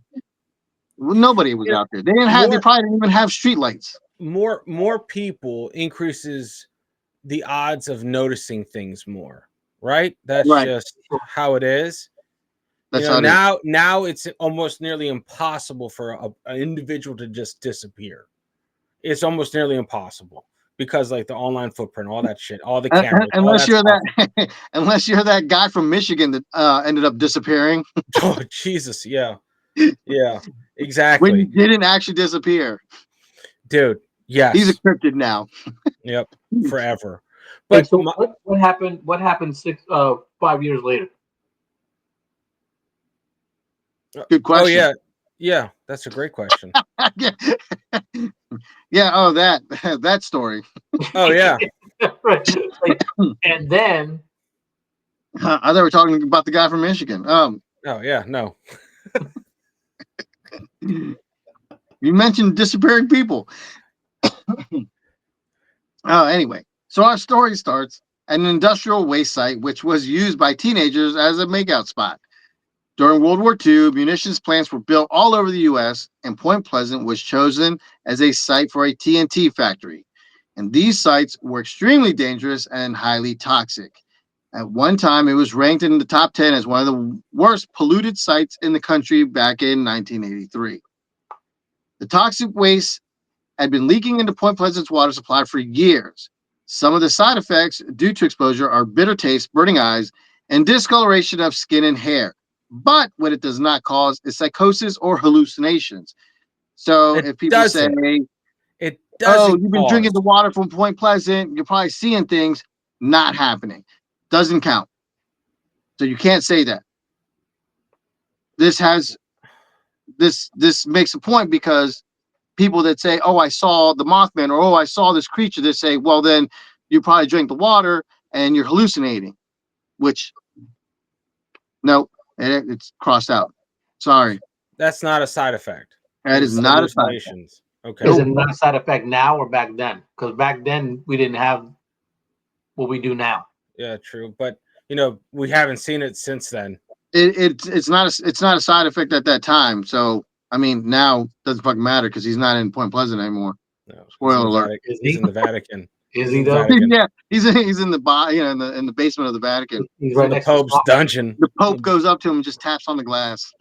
nobody was you know, out there. They more probably didn't even have street lights. more people increases the odds of noticing things more, right? That's Right. just how it is. That's how it is. Now it's almost nearly impossible for an individual to just disappear. It's almost nearly impossible because like the online footprint, all that shit, all the cameras, all Unless that you're stuff. that, unless you're that guy from Michigan that ended up disappearing Oh Jesus, yeah, yeah, when he exactly, didn't actually disappear. dude. He's a Yes, cryptid now. yep, forever. Hey, But so what happened? What happened 5 years later? Good oh question. yeah, yeah, that's a great question. Yeah. Oh, that that story. Oh yeah, Right. Like, and then I thought we were talking about the guy from Michigan. oh yeah, no. You mentioned disappearing people. Anyway, so our story starts at an industrial waste site, which was used by teenagers as a makeout spot. During World War II, munitions plants were built all over the U.S., and Point Pleasant was chosen as a site for a TNT factory. And these sites were extremely dangerous and highly toxic. At one time, it was ranked in the top 10 as one of the worst polluted sites in the country back in 1983. The toxic waste had been leaking into Point Pleasant's water supply for years. Some of the side effects due to exposure are bitter taste, burning eyes, and discoloration of skin and hair. But what it does not cause is psychosis or hallucinations. So It if people say, doesn't. It "Oh, doesn't you've been drinking cause. the water from Point Pleasant, you're probably seeing things," not happening. Doesn't count. So you can't say that. This has this makes a point because people that say, "Oh, I saw the Mothman," or "Oh, I saw this creature," they say, "Well, then you probably drank the water and you're hallucinating," which no, it's crossed out. Sorry, That's not a side effect. that is Is not a side effect. hallucinations. Okay. Is it Nope. not a side effect now or back then? Because back then we didn't have what we do now. Yeah, true. But you know, we haven't seen it since then. It's not a side effect at that time. So I mean, now it doesn't fucking matter because he's not in Point Pleasant anymore. No, he's in Spoiler the alert. Vatican. Is He's he? in the Vatican. Is He's he in the though? Vatican. Yeah, he's in the in the basement of the Vatican. He's He's right in the next to Pope's Spock. dungeon. The Pope goes up to him and just taps on the glass.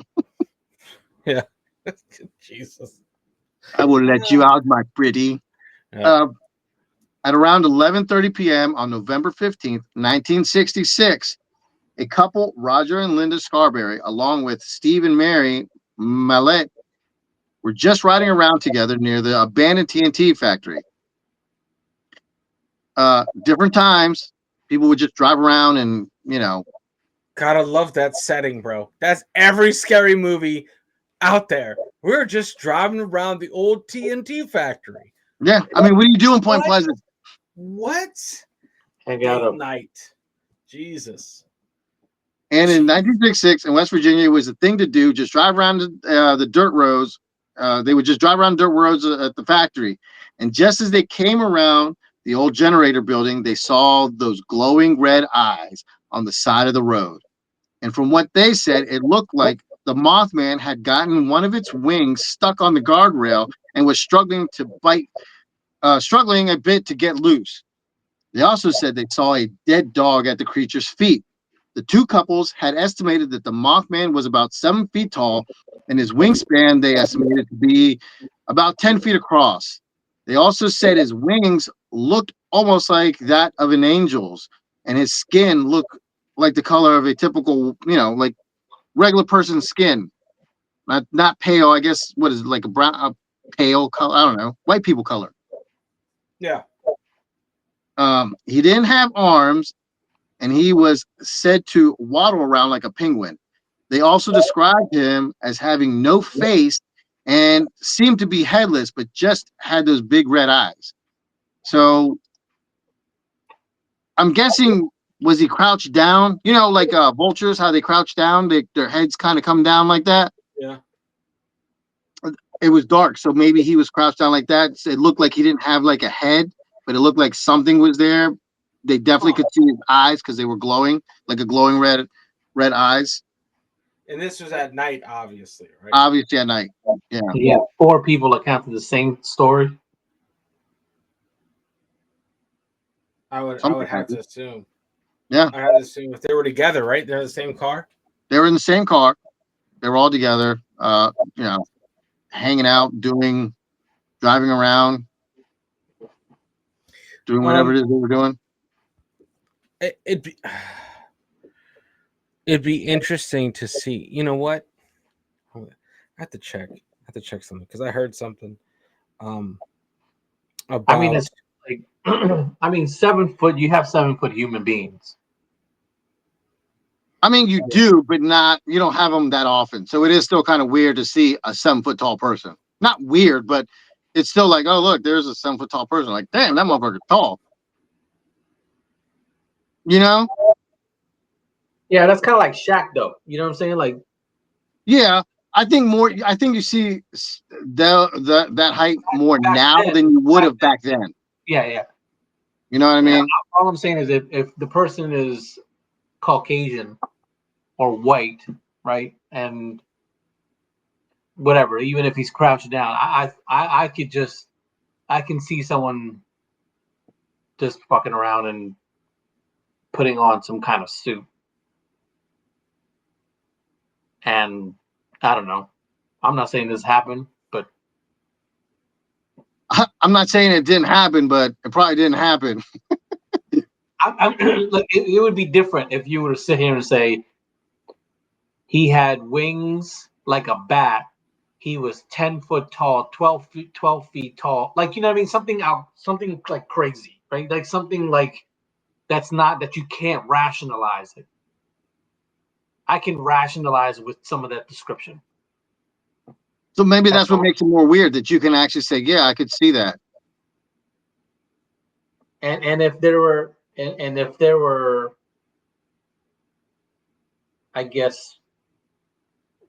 Yeah. Jesus. I will let you out, my pretty. Yeah. Uh, at around 11:30 p.m. on November 15th, 1966, a couple, Roger and Linda Scarberry, along with Steve and Mary Mallet, were just riding around together near the abandoned TNT factory. Different times, people would just drive around and, Gotta love that setting, bro. That's every scary movie out there. We're just driving around the old TNT factory. yeah. I mean, what do you do in Point What? Pleasant? What? Hang out Date of night. Jesus. And in 1966 in West Virginia, it was a thing to do. Just drive around the dirt roads. They would just drive around dirt roads at the factory. And just as they came around the old generator building, they saw those glowing red eyes on the side of the road. And from what they said, it looked like the Mothman had gotten one of its wings stuck on the guardrail and was struggling a bit to get loose. They also said they saw a dead dog at the creature's feet. The two couples had estimated that the Mothman was about 7 feet tall, and his wingspan they estimated to be about 10 feet across. They also said his wings looked almost like that of an angel's, and his skin looked like the color of a typical, like regular person's skin. Not pale. I guess what is it, like a pale color? I don't know. White people color. Yeah. He didn't have arms, and he was said to waddle around like a penguin. They also described him as having no face and seemed to be headless, but just had those big red eyes. So I'm guessing, was he crouched down? Like vultures, how they crouch down, their heads kind of come down like that. Yeah. It was dark, so maybe he was crouched down like that. It looked like he didn't have like a head, but it looked like something was there. They definitely could see his eyes because they were glowing, like a glowing red eyes. And this was at night, obviously, right? Obviously at night. Yeah. Yeah, 4 people account for the same story. I would Something have like to that. assume. Yeah. I had to assume if they were together, right? They're in the same car. They were in the same car. They were all together, hanging out, driving around, doing whatever it is they were doing. It'd be interesting to see. You know what? I have to check. I have to check something because I heard something. About. I mean, it's like, I mean, 7 foot. You have 7 foot human beings. I mean, you do, but you don't have them that often. So it is still kind of weird to see a 7 foot tall person. Not weird, but it's still like, oh, look, there's a 7 foot tall person. Like, damn, that motherfucker's tall. You know? Yeah, that's kind of like Shaq, though. You know what I'm saying? Like, Yeah, I think more. I think you see that height more Back now then, than you would have then. back then. Yeah. You know what I Yeah. mean? All I'm saying is if the person is Caucasian or white, right, and whatever, even if he's crouched down, I could just I can see someone just fucking around and putting on some kind of suit, and I don't know. I'm not saying this happened, but I'm not saying it didn't happen, but it probably didn't happen. look, it would be different if you were to sit here and say he had wings like a bat. He was 10 foot tall, 12 feet tall. Like, you know what I mean? Something like crazy, right? Like something like that's not that you can't rationalize it. I can rationalize with some of that description. So maybe that's what makes it more weird that you can actually say, yeah, I could see that. And if there were and if there were, I guess,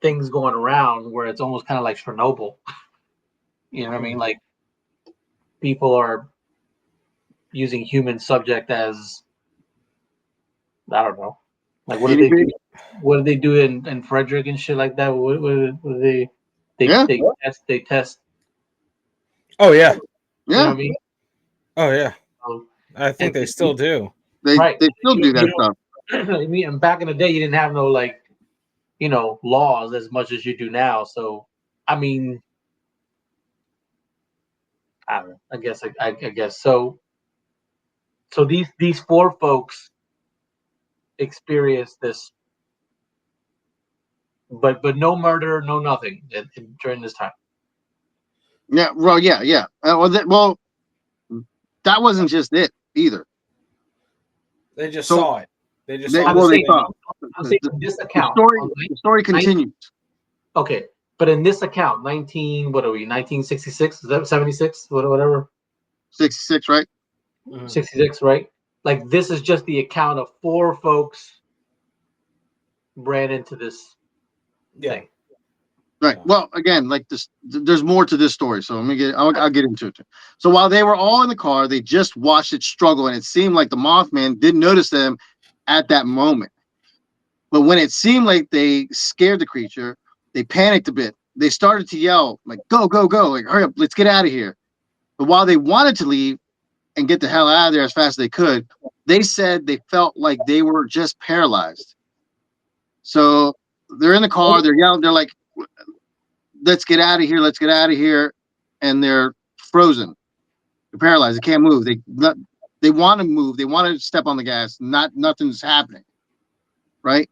things going around where it's almost kind of like Chernobyl. You know what I mean? Like people are using human subject as I don't know. Like what did Guinea they do? pig? What did they do in Frederick and shit like that? What did they Yeah, they test. Oh yeah. You know yeah. what I mean? Oh yeah. So, I think they still do. right. They still do that You stuff. I mean, and back in the day, you didn't have no like, laws as much as you do now. So, I mean, I don't know. I guess so. So these four folks experienced this, but no murder, no nothing during this time. Yeah, well, yeah. That wasn't just it either. They just So saw it. They just saw I'm this they saying, saw thing. I'm the, saying the, this the account. story. On The story continues. Okay, but in this account, what are we? 1966, 76, whatever. 66, right? 66, right? Like this is just the account of four folks ran into this thing. Right. Well, again, like this, there's more to this story. So I'll get into it. So while they were all in the car, they just watched it struggle, and it seemed like the Mothman didn't notice them at that moment. But when it seemed like they scared the creature, they panicked a bit. They started to yell, like, go, go, go, like, hurry up, let's get out of here. But while they wanted to leave and get the hell out of there as fast as they could, they said they felt like they were just paralyzed. So they're in the car, they're yelling, they're like, let's get out of here, let's get out of here. And they're frozen. They're paralyzed. They can't move. They want to move. They want to step on the gas. Nothing's happening. Right?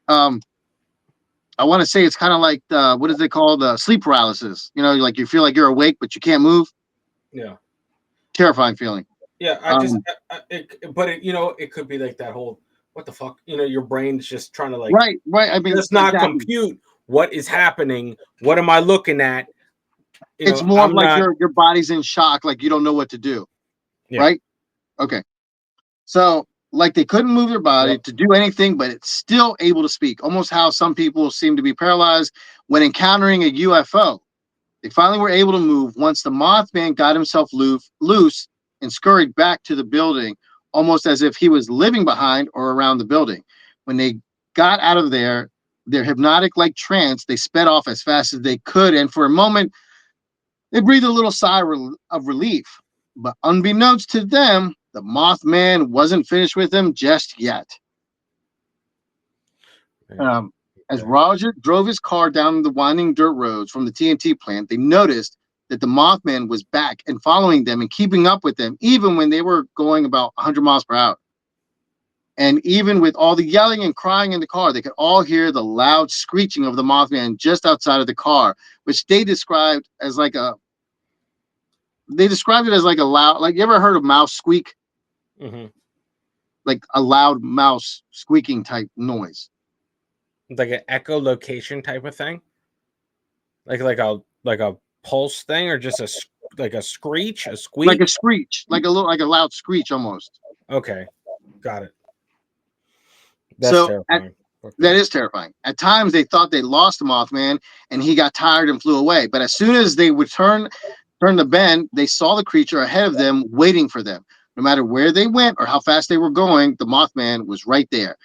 I want to say it's kind of like what is it called? Sleep paralysis. Like you feel like you're awake but you can't move. Yeah. Terrifying feeling. Yeah. It could be like that whole what the fuck? Your brain's just trying to like Right. I mean, just not exactly. compute what is happening. What am I looking at? It's more of like your body's in shock, like you don't know what to do. Yeah. Right? Okay. So like they couldn't move their body to do anything, but it's still able to speak. Almost how some people seem to be paralyzed when encountering a UFO. They finally were able to move once the Mothman got himself loose and scurried back to the building, almost as if he was living behind or around the building. When they got out of their hypnotic-like trance, they sped off as fast as they could, and for a moment, they breathed a little sigh of relief. But unbeknownst to them, the Mothman wasn't finished with them just yet. As Roger drove his car down the winding dirt roads from the TNT plant, they noticed that the Mothman was back and following them and keeping up with them, even when they were going about 100 miles per hour. And even with all the yelling and crying in the car, they could all hear the loud screeching of the Mothman just outside of the car, which they described it as like a loud, like you ever heard of mouse squeak? Mm-hmm. Like a loud mouse squeaking type noise. Like an echolocation type of thing, like a pulse thing, or just a screech, a squeak, like a screech, like a loud screech almost. Okay, got it. That's so terrifying. That is terrifying. At times, they thought they lost the Mothman, and he got tired and flew away. But as soon as they would turn the bend, they saw the creature ahead of them, waiting for them. No matter where they went or how fast they were going, the Mothman was right there.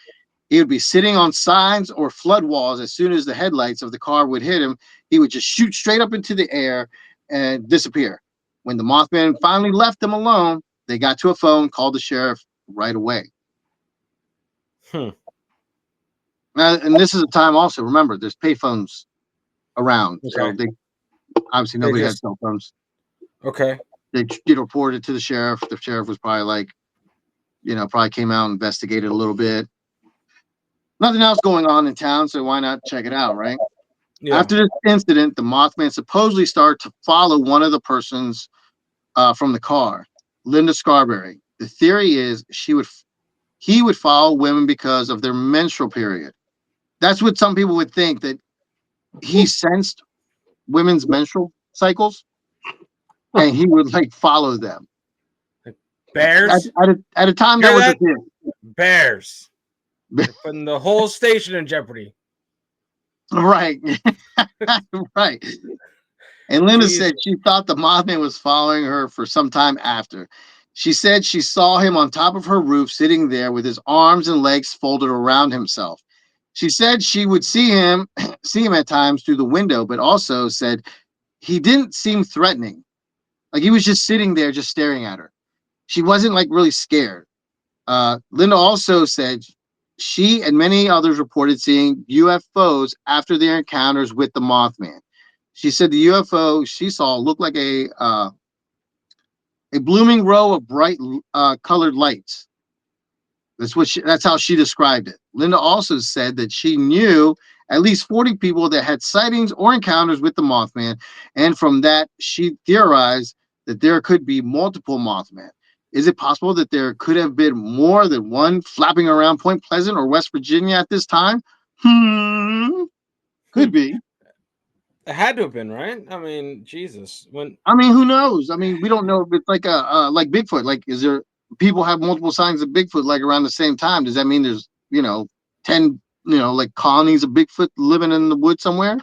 He would be sitting on signs or flood walls. As soon as the headlights of the car would hit him, he would just shoot straight up into the air and disappear. When the Mothman finally left them alone, they got to a phone, called the sheriff right away. Hmm. And this is a time also, remember, there's payphones around. So Okay. they obviously They nobody had just cell phones. okay. They reported to the sheriff. The sheriff was probably like, probably came out and investigated a little bit. Nothing else going on in town, so why not check it out, right? Yeah. After this incident, the Mothman supposedly started to follow one of the persons from the car, Linda Scarberry. The theory is he would follow women because of their menstrual period. That's what some people would think, that he sensed women's menstrual cycles and he would like follow them. Bears. At a time, Hear that was a that? theory. Bears. They're putting the whole station in jeopardy. Right. Right. And Linda Jesus. said she thought the Mothman was following her for some time after. She said she saw him on top of her roof sitting there with his arms and legs folded around himself. She said she would see him at times through the window, but also said he didn't seem threatening. Like he was just sitting there just staring at her. She wasn't like really scared. Linda also said she and many others reported seeing UFOs after their encounters with the Mothman. She said the UFO she saw looked like a blooming row of bright colored lights. That's how she described it. Linda also said that she knew at least 40 people that had sightings or encounters with the Mothman, and from that she theorized that there could be multiple Mothman. Is it possible that there could have been more than one flapping around Point Pleasant or West Virginia at this time? Could be. It had to have been, right? I mean, Jesus. When I mean, who knows? I mean, we don't know if it's like like Bigfoot. Like, is there people have multiple signs of Bigfoot like around the same time? Does that mean there's 10 like colonies of Bigfoot living in the woods somewhere?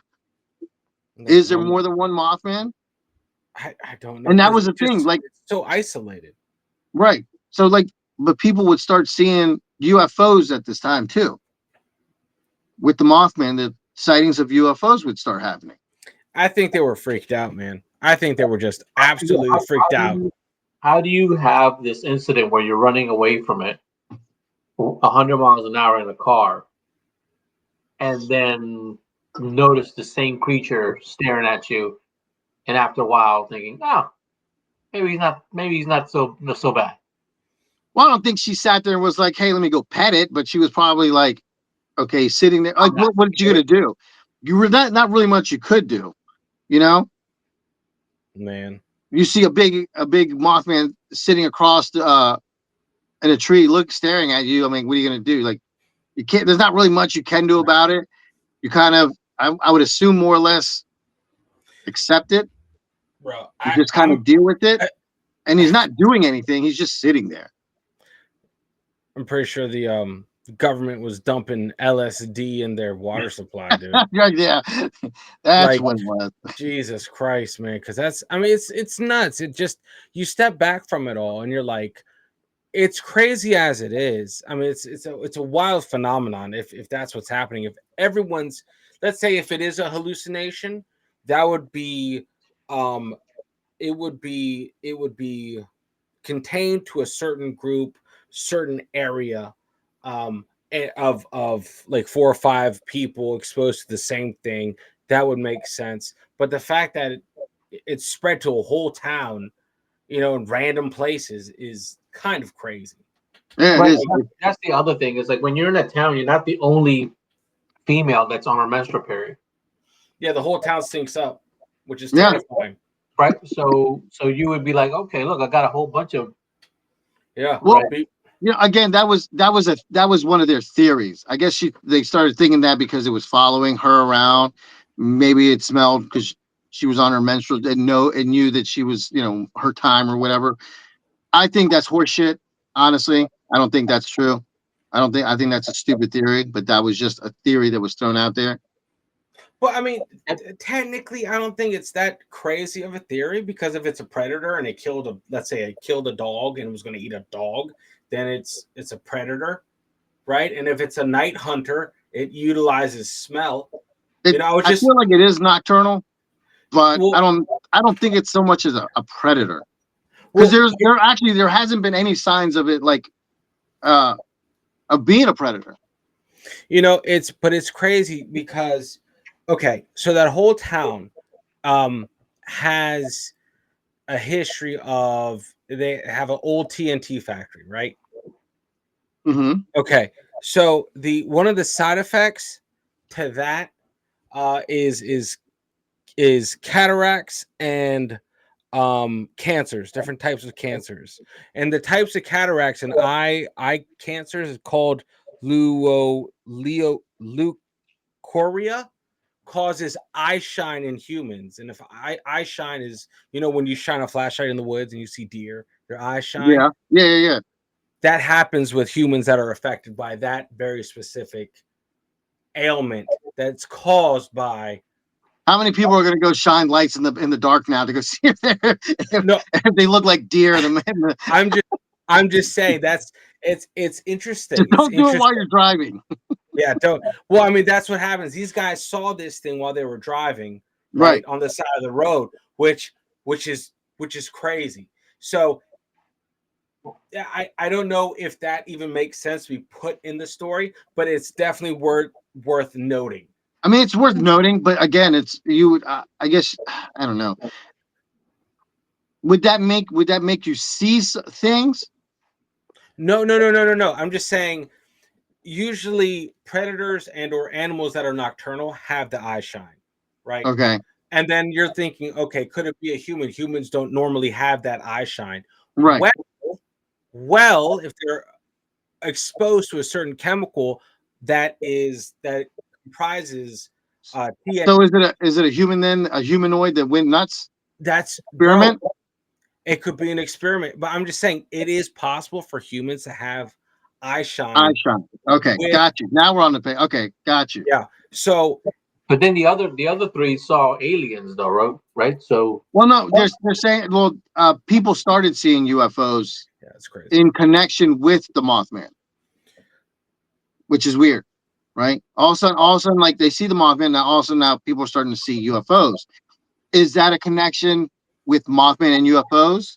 like Is there one, more than one Mothman? I don't know And that because was the thing, like, it's so isolated. right? So like, but people would start seeing UFOs at this time too. With the Mothman, the sightings of UFOs would start happening. I think they were freaked out, man. I think they were just absolutely freaked out. How do you have this incident where you're running away from it 100 miles an hour in a car and then notice the same creature staring at you, and after a while thinking, oh, maybe he's not so bad. Well, I don't think she sat there and was like, "Hey, let me go pet it," but she was probably like, "Okay, sitting there. Like, what did you gonna do? You were not really much you could do, you know." Man. You see a big Mothman sitting across in a tree, staring at you. I mean, what are you gonna do? Like, you can't. There's not really much you can do about it. You kind of, I would assume, more or less accept it. Bro, You just kind of deal with it. I- And he's not doing anything. He's just sitting there. I'm pretty sure the government was dumping LSD in their water supply, dude. Yeah, that's Like, what it was. Jesus Christ, man. Because I mean, it's nuts. It just, you step back from it all and you're like, it's crazy as it is. I mean, it's a wild phenomenon if that's what's happening. If everyone's, let's say if it is a hallucination, that would be it would be contained to a certain group, certain area, of like 4 or 5 people exposed to the same thing. That would make sense. But the fact that it's spread to a whole town, in random places is kind of crazy. Yeah, it Right. is. That's the other thing is like when you're in a town, you're not the only female that's on her menstrual period. Yeah, the whole town syncs up, which is Yeah. terrifying. Right. So you would be like, okay, look, I got a whole bunch of Yeah. Well, right. again, that was one of their theories. I guess they started thinking that because it was following her around. Maybe it smelled because she was on her menstrual and knew that she was, her time or whatever. I think that's horseshit. Honestly, I don't think that's true. I think that's a stupid theory, but that was just a theory that was thrown out there. Well, I mean, technically, I don't think it's that crazy of a theory because if it's a predator and it killed let's say it killed a dog and was going to eat a dog, then it's a predator, right? And if it's a night hunter, it utilizes smell. I feel like it is nocturnal, but well, I don't think it's so much as a predator, because there hasn't been any signs of it like of being a predator. it's crazy because okay, so that whole town has a history of they have an old TNT factory, right? Mm-hmm. Okay, so the one of the side effects to that is cataracts and cancers, different types of cancers, and the types of cataracts and eye cancers is called leukorrhea, causes eye shine in humans. And if eye shine is, when you shine a flashlight in the woods and you see deer, your eyes shine. Yeah. That happens with humans that are affected by that very specific ailment that's caused by. How many people are going to go shine lights in the dark now to go see if they look like deer? I'm just saying it's interesting. Just don't do it while you're driving. Yeah, don't. Well, I mean, that's what happens. These guys saw this thing while they were driving, right, on the side of the road, which is crazy. So I don't know if that even makes sense to be put in the story, but it's definitely worth noting. I mean, it's worth noting, but again, it's you would I guess I don't know. Would that make you see things? No. I'm just saying usually predators and or animals that are nocturnal have the eye shine, right? Okay. And then you're thinking, okay, could it be a human? Humans don't normally have that eye shine. Right. Well, if they're exposed to a certain chemical that comprises TNT. So is it a human then? A humanoid that went nuts? That's experiment? Bro, it could be an experiment, but I'm just saying it is possible for humans to have eye shine. Eye shine. Okay, got you. Now we're on the page. Okay, got you. Yeah. So, but then the other three saw aliens, though, right? So, well, no, they're saying people started seeing UFOs. Yeah, that's crazy. In connection with the Mothman, which is weird, right? All of a sudden, like they see the Mothman now. All of a sudden, now people are starting to see UFOs. Is that a connection with Mothman and UFOs?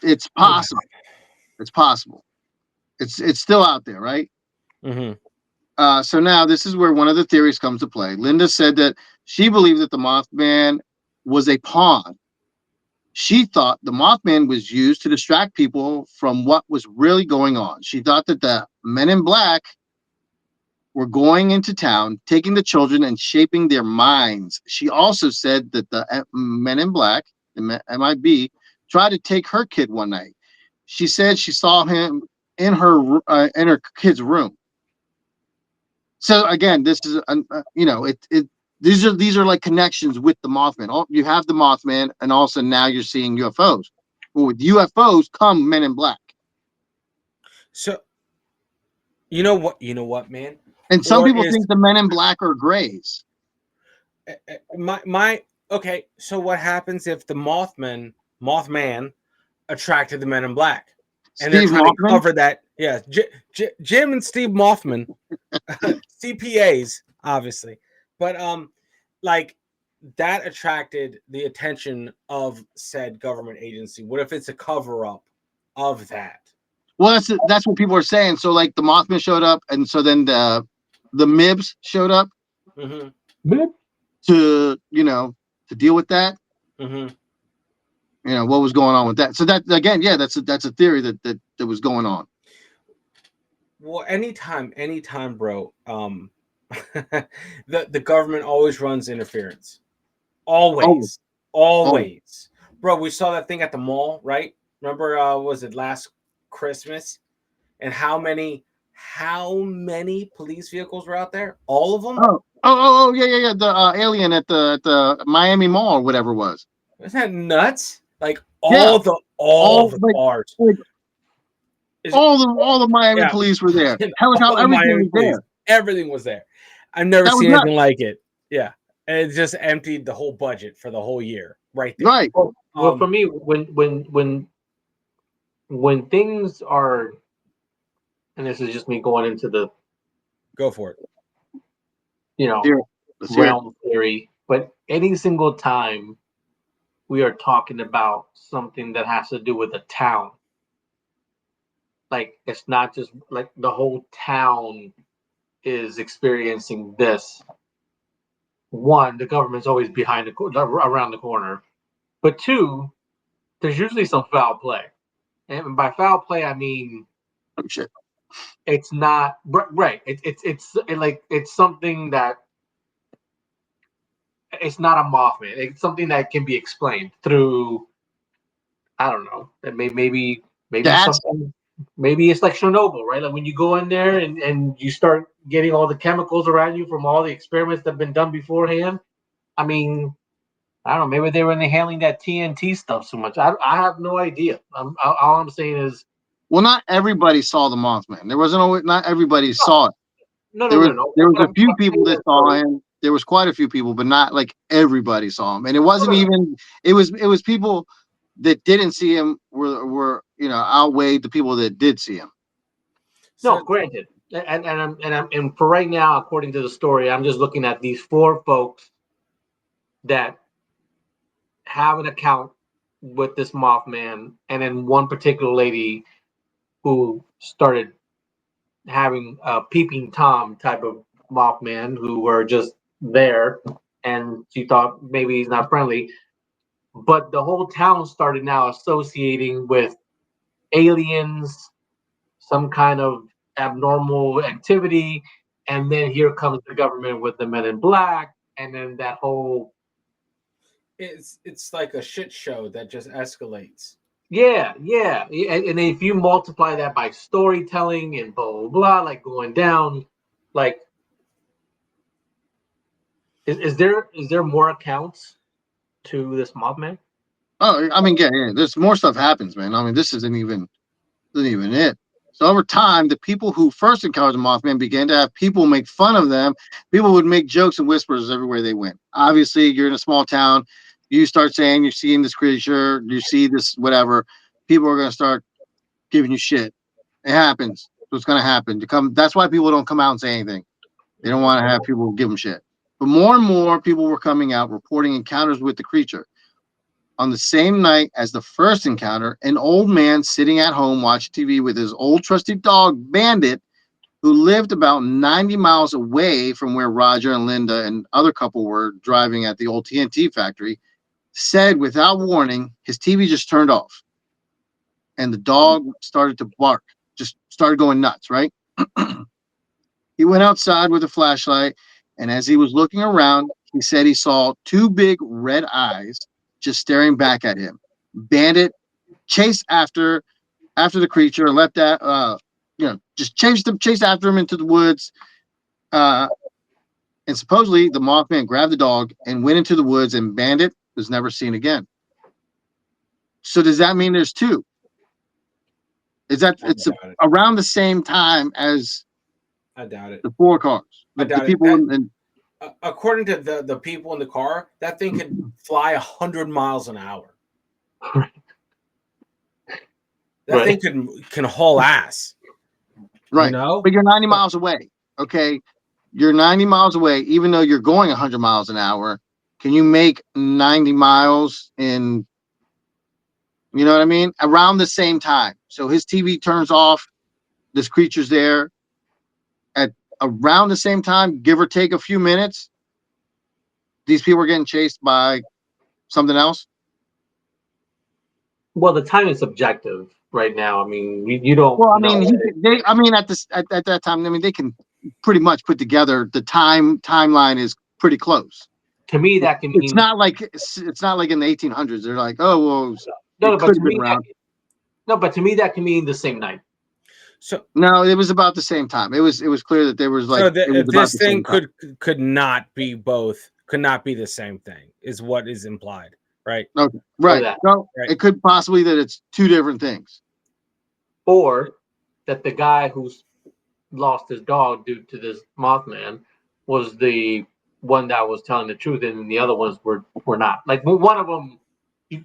It's possible. It's possible. It's still out there, right? Mm-hmm. So now this is where one of the theories comes to play. Linda said that she believed that the Mothman was a pawn. She thought the Mothman was used to distract people from what was really going on. She thought that the men in black were going into town, taking the children and shaping their minds. She also said that the men in black, the MIB, tried to take her kid one night. She said she saw him in her kid's room. So again, this is these are like connections with the Mothman. You have the Mothman, and also now you're seeing UFOs. But with UFOs come men in black. So, you know what, man? And some people think the men in black are grays. Okay. So what happens if the Mothman attracted the men in black, and they're trying to cover that? Yeah, Jim and Steve Mothman, CPAs, obviously, but like that attracted the attention of said government agency. What if it's a cover up of that? Well, that's what people are saying. So like the Mothman showed up, and so then the MIBs showed up to deal with that. What was going on with that. So that again, yeah, that's a theory that was going on. Well, anytime, bro. The government always runs interference. Always. Bro, we saw that thing at the mall, right? Remember, was it last Christmas? And how many police vehicles were out there? All of them? Yeah. The alien at the Miami Mall or whatever it was. Isn't that nuts? Like all the cars. All the Miami Yeah. police were there. And all Helicopter, the everything Miami was police, there. everything was there. I've never That was seen nuts. anything like it. Yeah, and it just emptied the whole budget for the whole year right there. Right. Well, for me, when things are, and this is just me going into the Go for it. Here, let's hear it. realm theory, but any single time we are talking about something that has to do with a town, like it's not just like the whole town is experiencing this. One, the government's always behind around the corner, but two, there's usually some foul play, and by foul play I mean Oh, shit. it's not right. It's something that it's not a Mothman. It's something that can be explained through I don't know. Maybe Gas? something. Maybe it's like Chernobyl, right? Like when you go in there and you start getting all the chemicals around you from all the experiments that have been done beforehand. I mean, I don't know. Maybe they were inhaling that TNT stuff so much. I have no idea. All I'm saying is Well, not everybody saw the Mothman. There wasn't always, not everybody saw it. no, There no, was no, no. there was What a few I'm people saying that is, saw though, him. There was quite a few people, but not like everybody saw him. And it no, wasn't no, no. even it was people that didn't see him were outweighed the people that did see him. No, So granted, and for right now, according to the story, I'm just looking at these four folks that have an account with this Mothman, and then one particular lady who started having a peeping Tom type of Mothman who were just there, and she thought maybe he's not friendly. But the whole town started now associating with aliens, some kind of abnormal activity, and then here comes the government with the Men in Black, and then that whole it's like a shit show that just escalates. yeah. And if you multiply that by storytelling and blah blah blah, like going down, like is there more accounts to this Mothman? Oh, I mean, yeah. There's more stuff happens, man. I mean, this isn't even it. So over time, the people who first encountered the Mothman began to have people make fun of them. People would make jokes and whispers everywhere they went. Obviously, you're in a small town. You start saying you're seeing this creature, you see this whatever. People are going to start giving you shit. It happens. So it's going to happen. That's why people don't come out and say anything. They don't want to have people give them shit. But more and more people were coming out reporting encounters with the creature. On the same night as the first encounter, an old man sitting at home watching TV with his old trusty dog, Bandit, who lived about 90 miles away from where Roger and Linda and other couple were driving at the old TNT factory, said without warning, his TV just turned off. And the dog started to bark, just started going nuts, right? He went outside with a flashlight, and as he was looking around, he said he saw two big red eyes just staring back at him. Bandit chased after the creature, let that just chased after him into the woods. Uh, and supposedly the Mothman grabbed the dog and went into the woods, and Bandit was never seen again. So does that mean there's two? Is that I it's doubt it. around the same time as I doubt it. the four cars? I The doubt it. people in According to the people in the car, that thing could fly 100 miles an hour. That Right. thing can haul ass. right, You know? but you're 90 miles away. Okay, you're 90 miles away, even though you're going 100 miles an hour. Can you make 90 miles in, you know what I mean? Around the same time. So his TV turns off, this creature's there at around the same time, give or take a few minutes. These people are getting chased by something else. Well, the time is subjective right now. I mean, you don't Well, I know. mean, I mean, at that time, I mean, they can pretty much put together the timeline is pretty close. To me, that can It's mean not like in the 1800s. They're like, oh well, no, it but could to have been me, around. but to me, that can mean the same night. So No, it was about the same time. It was clear that there was like it was about this the thing same time. could not be both, could not be the same thing, is what is implied, right? Okay, Or right. that, No, Right. it could possibly that it's two different things. or that the guy who's lost his dog due to this Mothman was the one that was telling the truth, and the other ones were not. Like one of them,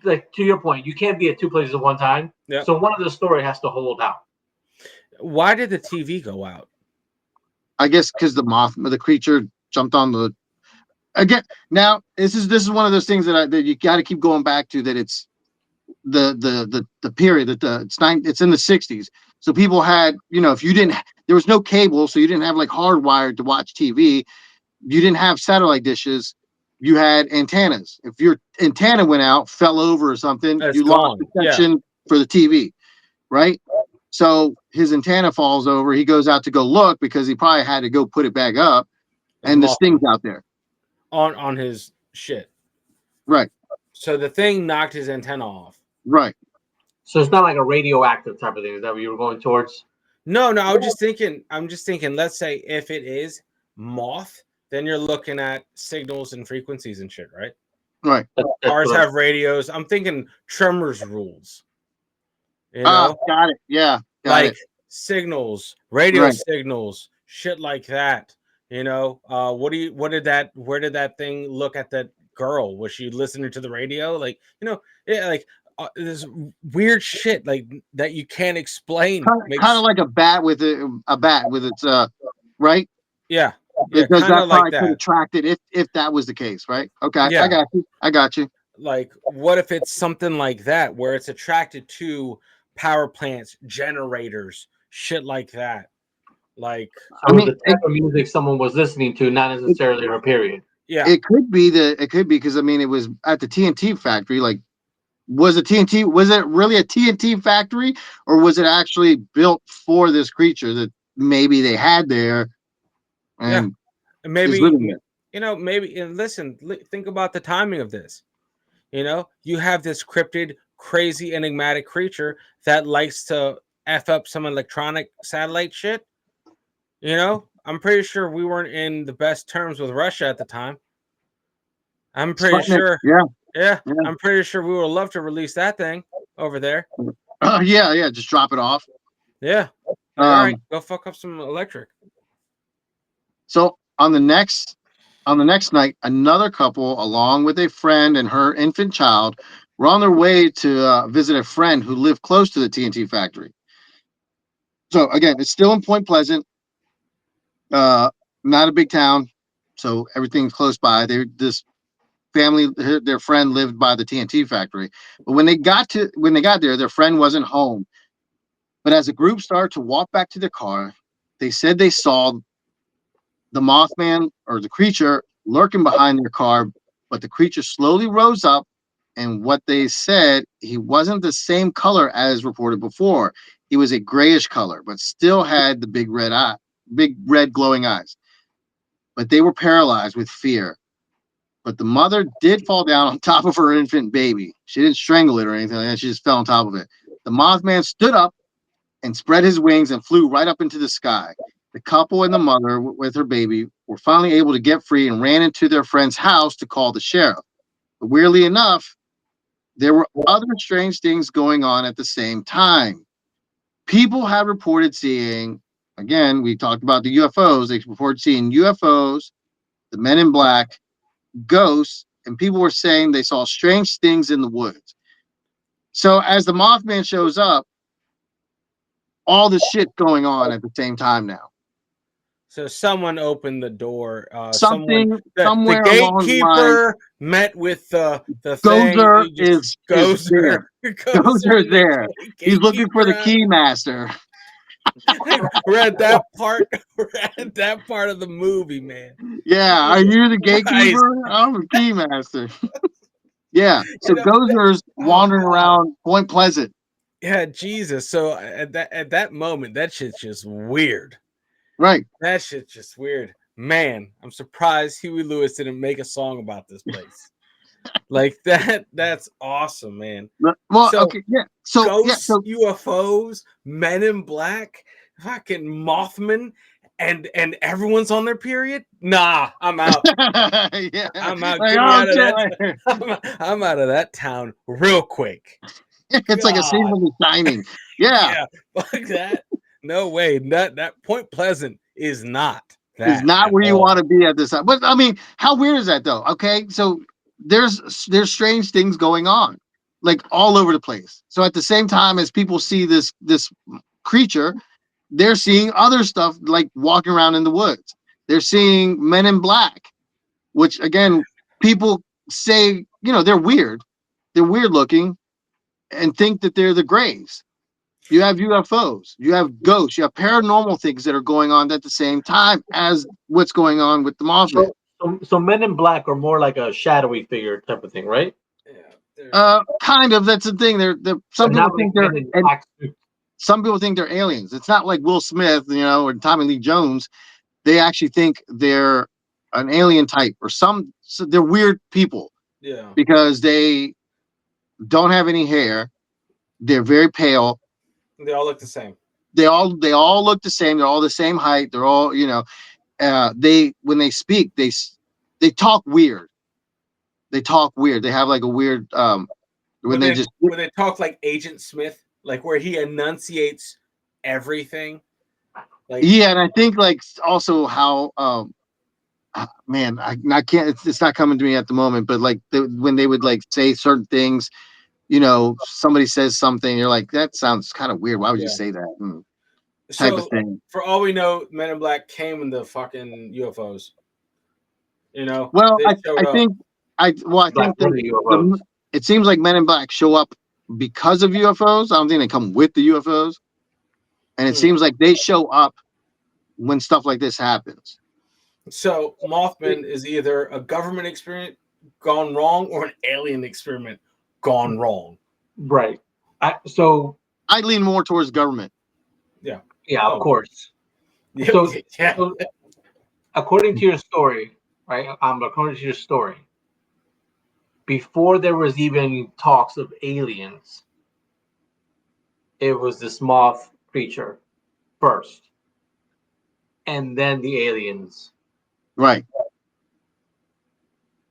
like to your point, you can't be at two places at one time. Yeah. So one of the story has to hold out. Why did the TV go out? I guess because the creature jumped on the again. Now this is one of those things that you got to keep going back to. That it's the period that it's in the 60s. So people had, if you didn't, there was no cable, so you didn't have like hardwired to watch TV. You didn't have satellite dishes. You had antennas. If your antenna went out, fell over or something, It's you lost gone. the section for the TV, right? So his antenna falls over. He goes out to go look because he probably had to go put it back up, and this thing's out there on his shit. Right. So the thing knocked his antenna off. Right. So it's not like a radioactive type of thing. Is that what you were going towards? No. I'm just thinking. Let's say if it is moth, then you're looking at signals and frequencies and shit, right? Right. Cars have radios. I'm thinking Tremors rules. You know, got it. Yeah, like signals, radio signals, shit like that. Where did that thing look at that girl? Was she listening to the radio? Like, this weird shit like that you can't explain. Kind of like a bat with its right. Yeah, because that's like how I could attract it if that was the case, right? Okay, yeah. I got you. Like, what if it's something like that where it's attracted to power plants, generators, shit like that? Like, the type of music someone was listening to, not necessarily her period. Yeah, it could be because it was at the TNT factory. Like, was it really a TNT factory, or was it actually built for this creature that maybe they had there? And maybe maybe. And listen, think about the timing of this. You have this cryptid, crazy, enigmatic creature that likes to F up some electronic satellite shit. I'm pretty sure we weren't in the best terms with Russia at the time. I'm pretty sure. Yeah. I'm pretty sure we would love to release that thing over there. Yeah. Just drop it off. Yeah. All right. Go fuck up some electric. So on the next night, another couple, along with a friend and her infant child, were on their way to visit a friend who lived close to the TNT factory. So again, it's still in Point Pleasant, not a big town, so everything's close by. This family, their friend lived by the TNT factory, but when they got there, their friend wasn't home. But as the group started to walk back to their car, they said they saw the Mothman, or the creature, lurking behind their car, but the creature slowly rose up, and what they said, he wasn't the same color as reported before. He was a grayish color, but still had the big red glowing eyes. But they were paralyzed with fear. But the mother did fall down on top of her infant baby. She didn't strangle it or anything like that. She just fell on top of it. The Mothman stood up and spread his wings and flew right up into the sky. The couple and the mother with her baby were finally able to get free and ran into their friend's house to call the sheriff. But weirdly enough, there were other strange things going on at the same time. People have reported seeing, again, we talked about the UFOs, they reported seeing UFOs, the men in black, ghosts, and people were saying they saw strange things in the woods. So as the Mothman shows up, all this shit going on at the same time now. So someone opened the door. Somewhere the gatekeeper met with the Gozer thing. is there. Gozer's there. He's looking for the key master. We're at that part. We're at that part of the movie, man. Yeah, are you the gatekeeper? I'm the key master. Yeah, so Gozer's wandering around Point Pleasant. Yeah, Jesus. So at that moment, that shit's just weird. Right. That shit's just weird. Man, I'm surprised Huey Lewis didn't make a song about this place. Like that's awesome, man. Well, okay, yeah. So ghosts, UFOs, men in black, fucking Mothman, and everyone's on their period? Nah, I'm out. Yeah. I'm out. Get me out of that. I'm out of that town real quick. It's like a scene from The Shining. Yeah. Fuck that. No way. That Point Pleasant is not Is that not at where you all. want to be at this time. But I mean, how weird is that though? Okay, so there's strange things going on, like all over the place. So at the same time as people see this creature, they're seeing other stuff like walking around in the woods. They're seeing men in black, which again, people say, they're weird. They're weird looking and think that they're the Greys. You have UFOs, you have ghosts, you have paranormal things that are going on at the same time as what's going on with the Mothman. So Men in Black are more like a shadowy figure type of thing, right? Yeah. Kind of. That's the thing. They're some But people not like think they're Men in and Black suits. some people think they're aliens. It's not like Will Smith, or Tommy Lee Jones. They actually think they're an alien type or so they're weird people Yeah. because they don't have any hair. They're very pale. They all look the same. They all look the same. They're all the same height. They're all, they when they speak, they talk weird. They talk weird. They have like a weird when they just When they talk like Agent Smith, like where he enunciates everything. Like yeah, and I think like also how man, I can't. It's not coming to me at the moment. But like when they would like say certain things, somebody says something, you're like, that sounds kind of weird. Why would you Yeah. say that? Type of So thing. for all we know, Men in Black came in the fucking UFOs. Well, They I showed I up. think I well I Black think were the UFOs. it seems like Men in Black show up because of UFOs. I don't think they come with the UFOs, and it Hmm. seems like they show up when stuff like this happens. So Mothman is either a government experiment gone wrong or an alien experiment gone wrong. Right. So I lean more towards government. Yeah. yeah, of Oh. course. Yeah. So, Yeah. so according to your story, right? According to your story, before there was even talks of aliens, it was this moth creature first, and then the aliens. Right.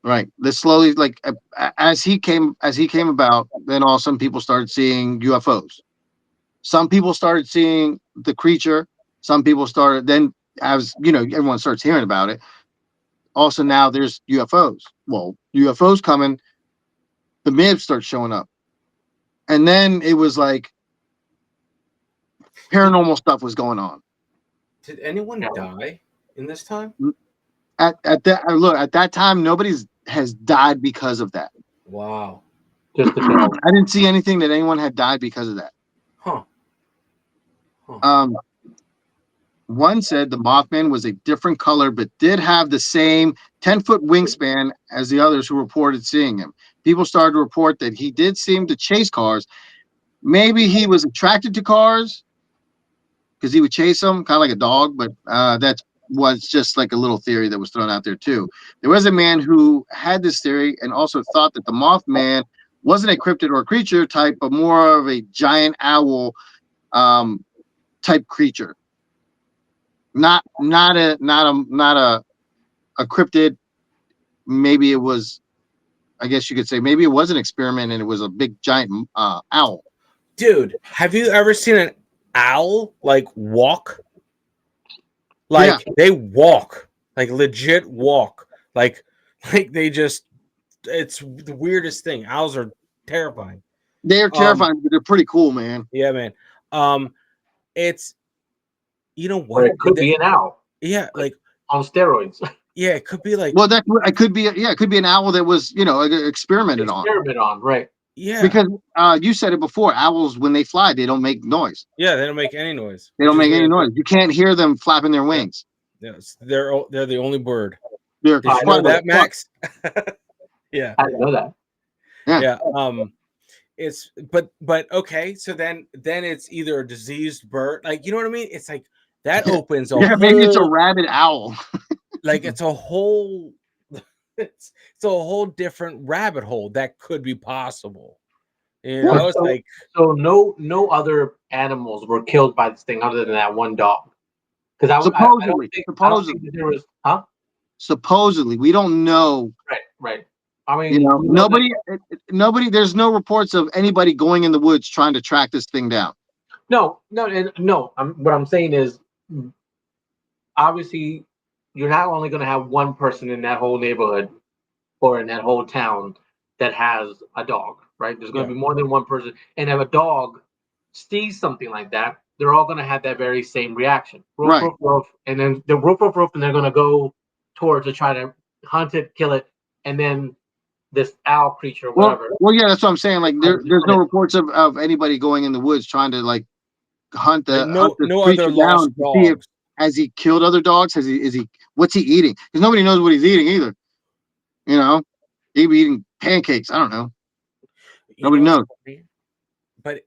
Right. This slowly, like as he came about, then all some people started seeing UFOs. Some people started seeing the creature. Some people started then, as everyone starts hearing about it. Also now there's UFOs. Well, UFOs coming, the MIBs start showing up, and then it was like paranormal stuff was going on. Did anyone Yeah. die in this time? At that time, nobody's has died because of that. Wow. Just to know. I didn't see anything that anyone had died because of that. Huh. One said the Mothman was a different color, but did have the same 10-foot wingspan as the others who reported seeing him. People started to report that he did seem to chase cars. Maybe he was attracted to cars because he would chase them, kind of like a dog, but that was just like a little theory that was thrown out there too. There was a man who had this theory and also thought that the Mothman wasn't a cryptid or a creature type, but more of a giant owl type creature. Not a cryptid. Maybe it was. I guess you could say maybe it was an experiment and it was a big giant owl. Dude, have you ever seen an owl like walk? Like they walk, like legit walk. Like they just it's the weirdest thing. Owls are terrifying. They're terrifying, but they're pretty cool, man. Yeah, man. It's you know Or what? it could be an owl. Yeah, like on steroids. yeah, it could be like Well, that it could be. Yeah, it could be an owl that was experimented on. Experiment on, right? yeah, Because you said it before. Owls, when they fly, they don't make noise. yeah. They don't make any noise. They don't make any noise. You can't hear them flapping their wings. Yes, they're the only bird. They're Did you know that, Max? Yeah, I didn't know that. Yeah. It's but okay. So then it's either a diseased bird, like you know what I mean. It's like that opens a Yeah, whole, maybe it's a rabid owl. like it's a whole it's a whole different rabbit hole that could be possible. You know, it's like So no other animals were killed by this thing other than that one dog. Because I don't think that there was, huh? Supposedly, we don't know. Right. I mean, nobody. There's no reports of anybody going in the woods trying to track this thing down. no. What I'm saying is, obviously, you're not only going to have one person in that whole neighborhood or in that whole town that has a dog, right? There's going Yeah. to be more than one person, and if a dog sees something like that, they're all going to have that very same reaction. Roof, Right. roof, roof, and then the roof, roof, roof, and they're going to go towards to try to hunt it, kill it, and then this owl creature, Well, whatever. well, yeah, that's what I'm saying. Like there's no reports of anybody going in the woods trying to like Like hunt this no other creature lost down to see if dogs. has he killed other dogs? Is he what's he eating? Because nobody knows what he's eating either. You know, he be eating pancakes. I don't know. You Nobody know what's knows. funny? But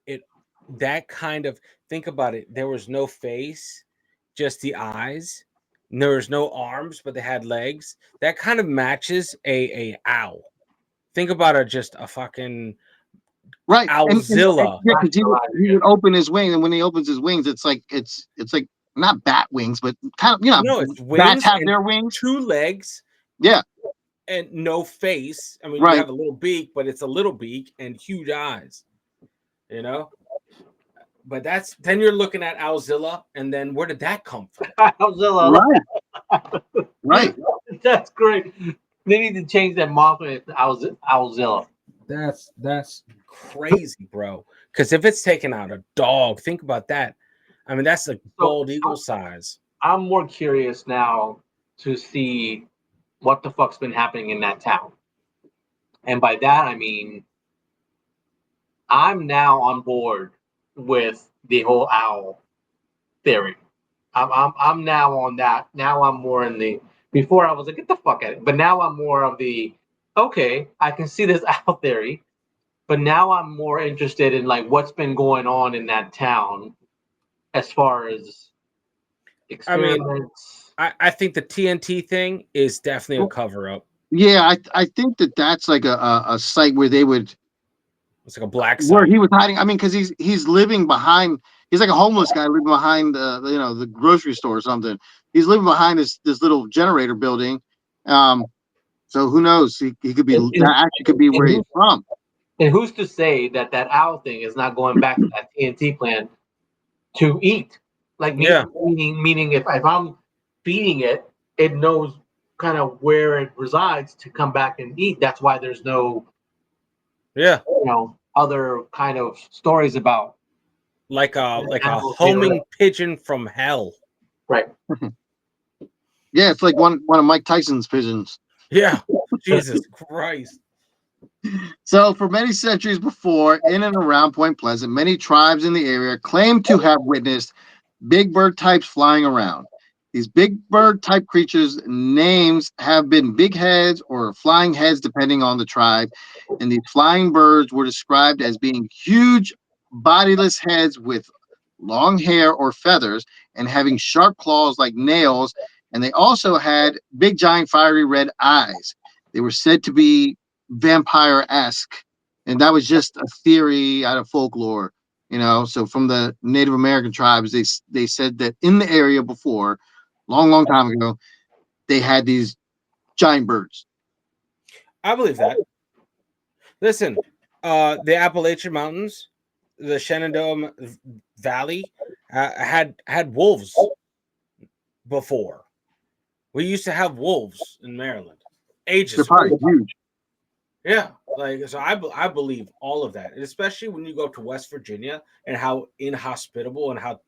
that kind of, think about it. There was no face, just the eyes. There was no arms, but they had legs. That kind of matches a owl. Think about it, just a fucking Right. And owlzilla. yeah, because he would open his wing, and when he opens his wings, it's like not bat wings, but kind of No, it's bats wings have and their wings. two legs Yeah. and no face. I mean, you Right. have a little beak, but it's a little beak and huge eyes. You know, but then you're looking at owlzilla, and then where did that come from? Owlzilla. Right. Right. That's great. They need to change that Mothman to Owlzilla. That's crazy, bro. Because if it's taking out a dog, think about that. I mean, that's like So bald eagle size. I'm more curious now to see what the fuck's been happening in that town. And by that, I mean, I'm now on board with the whole owl theory. I'm now on that. Now I'm more in the. Before I was like, get the fuck out of it. But now I'm more of the. Okay, I can see this owl theory, but now I'm more interested in like what's been going on in that town as far as I mean, experiments. I think the TNT thing is definitely a cover up. Yeah, I think that's like a site where they would It's like a black where site. he was hiding. I mean, because he's living behind. He's like a homeless guy living behind the grocery store or something. He's living behind this little generator building. Um, so who knows? He could be And, and, that actually could be and, where he's who's, from. and who's to say that that owl thing is not going back to that TNT plant to eat? Like Yeah, meaning if I'm feeding it, it knows kind of where it resides to come back and eat. That's why there's no yeah, other kind of stories about like a animals being homing pigeon from hell. right. Yeah, it's like one of Mike Tyson's pigeons. Yeah, Jesus Christ. So, for many centuries before, in and around Point Pleasant, many tribes in the area claimed to have witnessed big bird types flying around. These big bird type creatures' names have been big heads or flying heads, depending on the tribe. And these flying birds were described as being huge, bodiless heads with long hair or feathers and having sharp claws like nails. And they also had big, giant, fiery red eyes. They were said to be vampire-esque, and that was just a theory out of folklore. So from the Native American tribes, they said that in the area before, long time ago, they had these giant birds. I believe that. Listen, the Appalachian Mountains, the Shenandoah Valley, had wolves before. We used to have wolves in Maryland, They're ages probably ago. huge. Yeah, like so, I believe all of that, and especially when you go to West Virginia and how inhospitable and how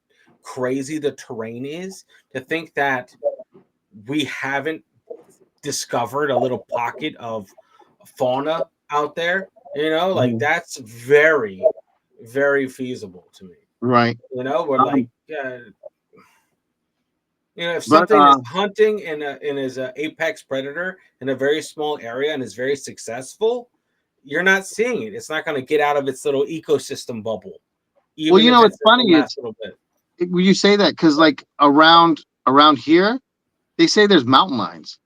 crazy the terrain is. To think that we haven't discovered a little pocket of fauna out there, like that's very, very feasible to me. Right. We're like, if But something is hunting and is an apex predator in a very small area and is very successful, you're not seeing it. It's not going to get out of its little ecosystem bubble, well, even if it's it's the funny. last little bit. When you say that, because like around here, they say there's mountain lions.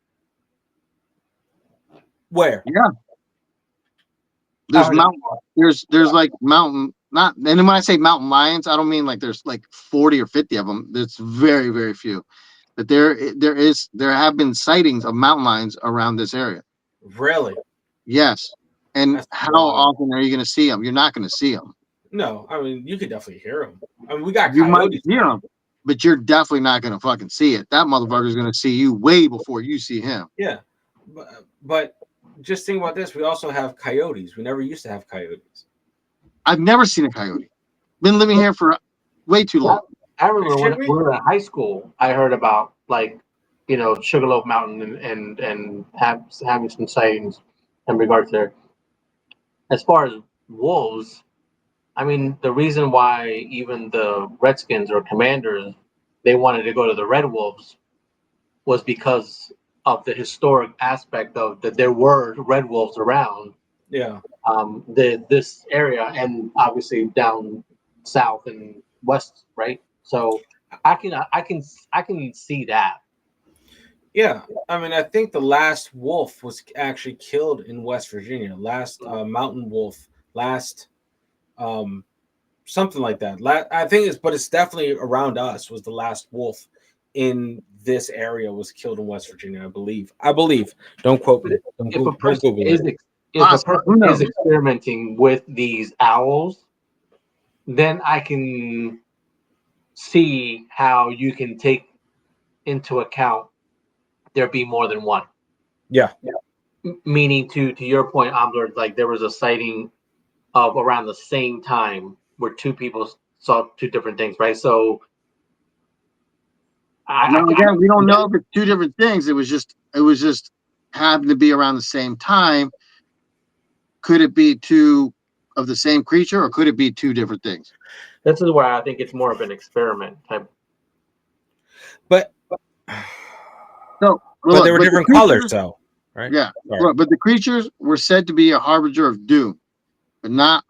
Where? Yeah. There's like mountain not and then when I say mountain lions, I don't mean like there's like 40 or 50 of them. There's very, very few. But there have been sightings of mountain lions around this area. Really? Yes. And That's how wild. often are you going to see them? You're not going to see them. No, I mean you could definitely hear them. I mean we got You might coyotes hear now. him, but you're definitely not gonna fucking see it. That motherfucker's gonna see you way before you see him. Yeah, but just think about this. We also have coyotes. We never used to have coyotes. I've never seen a coyote. Been living here for way too long. I remember when Should we we? were in high school, I heard about like, Sugarloaf Mountain and having some sightings in regards there. As far as wolves, I mean, the reason why even the Redskins or Commanders they wanted to go to the Red Wolves was because of the historic aspect of that there were red wolves around Yeah. this area and obviously down south and west, right? So I can see that. Yeah, I mean, I think the last wolf was actually killed in West Virginia. Last mountain wolf, last um, something like that. I think it's, but it's definitely around us. Was the last wolf in this area was killed in West Virginia? I believe. I believe. Don't quote But me. Don't if a don't person Google is it. if a Possible. Who person is knows? experimenting with these owls, then I can see how you can take into account there be more than one. Yeah. Meaning to your point, Amber, like there was a sighting of around the same time where two people saw two different things, right? So Now I again, can we don't see know that. if it's two different things. It was just happened to be around the same time. Could it be two of the same creature, or could it be two different things? This is where I think it's more of an experiment type. But So, well, but they look, were but the different colors, creatures, though, right? yeah, Sorry. look, but the creatures were said to be a harbinger of doom, but not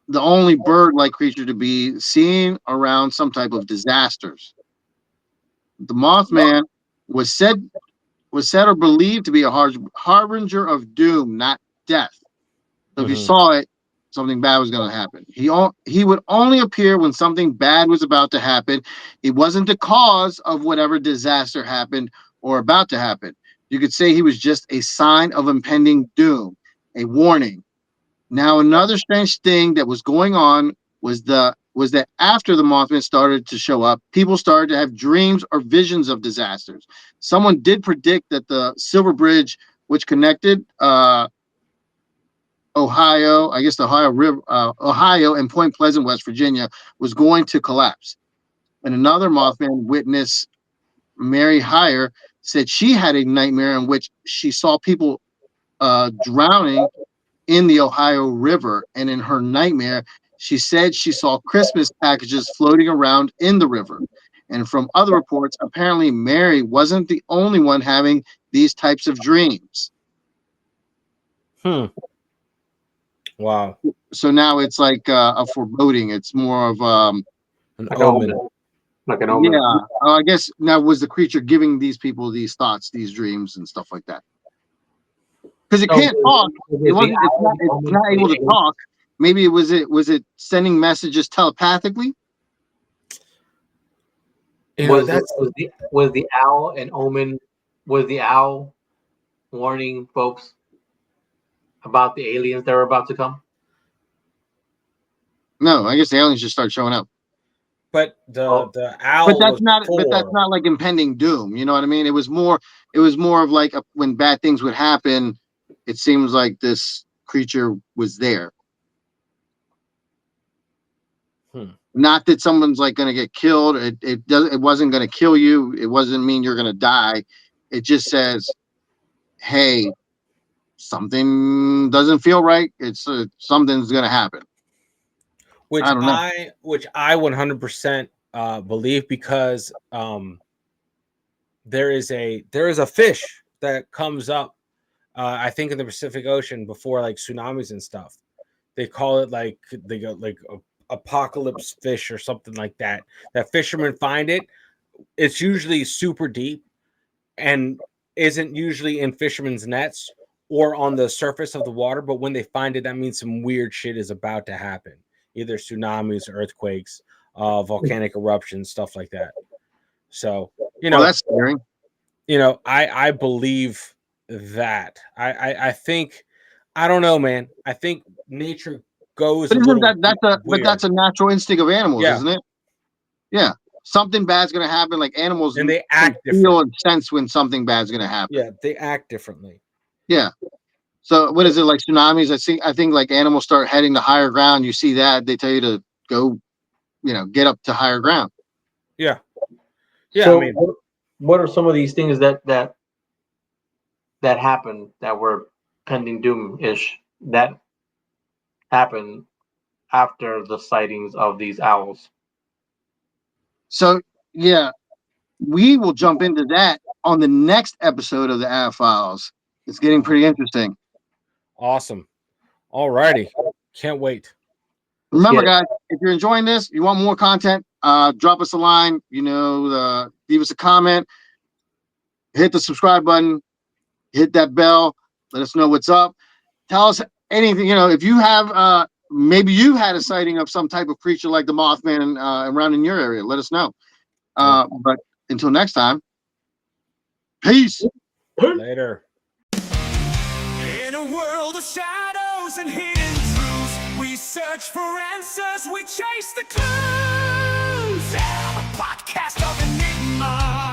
the only bird-like creature to be seen around some type of disasters. The Mothman was said was said or believed to be a harbinger of doom, not death. So if you Hmm. saw it, something bad was going to happen. He would only appear when something bad was about to happen. He wasn't the cause of whatever disaster happened or about to happen. You could say he was just a sign of impending doom, a warning. Now, another strange thing that was going on was that after the Mothman started to show up, people started to have dreams or visions of disasters. Someone did predict that the Silver Bridge, which connected Ohio, I guess the Ohio River, Ohio and Point Pleasant, West Virginia, was going to collapse. And another Mothman witness, Mary Heyer, said she had a nightmare in which she saw people drowning in the Ohio River. And in her nightmare, she said she saw Christmas packages floating around in the river. And from other reports, apparently Mary wasn't the only one having these types of dreams. Hmm. Wow. So now it's like a foreboding. It's more of An Like an omen. omen. Like an omen. yeah. I guess now was the creature giving these people these thoughts, these dreams, and stuff like that. Because it So can't talk. It was the wasn't. It's owl not. the It's omen not for the able to alien? talk. Maybe it was. It was it sending messages telepathically. You know Was that's the owl an omen? Was the owl warning folks about the aliens that were about to come? No, I guess the aliens just start showing up. but Oh, the But owl that's was not. But that's before. not like impending doom. You know what I mean? It was more. It was more of like when bad things would happen. It seems like this creature was there. Hmm. Not that someone's like going to get killed. It does. It wasn't going to kill you. It wasn't mean you're going to die. It just says, hey, something doesn't feel right. It's something's going to happen. I don't know. Which I 100% believe because there is a fish that comes up I think in the Pacific Ocean before like tsunamis and stuff. They call it like they go like apocalypse fish or something like that. That fishermen find it. It's usually super deep and isn't usually in fishermen's nets or on the surface of the water. But when they find it, that means some weird shit is about to happen. Either tsunamis, earthquakes, volcanic eruptions, stuff like that. So you Well, know, that's scary. I believe that. I think I don't know, man. I think nature. goes But a isn't little but weird. that's a natural instinct of animals, Yeah. isn't it? Yeah. Something bad's gonna happen. Like animals And they can act feel different. and sense when something bad's gonna happen. Yeah, they act differently. Yeah. So what is it like tsunamis? I think like animals start heading to higher ground. You see that they tell you to go, get up to higher ground. Yeah. Yeah, So I mean, what are some of these things that happened that were pending doom ish that happened after the sightings of these owls? So yeah, we will jump into that on the next episode of the Av Files. It's getting pretty interesting. awesome. All righty. Can't wait. Remember, get it. guys, if you're enjoying this, you want more content, drop us a line, leave us a comment, hit the subscribe button, hit that bell, let us know what's up. Tell us anything, if you have, maybe you had a sighting of some type of creature like the Mothman around in your area, let us know. But until next time, peace. Later. In a world of shadows and hidden truths, we search for answers, we chase the clues. A podcast of enigma.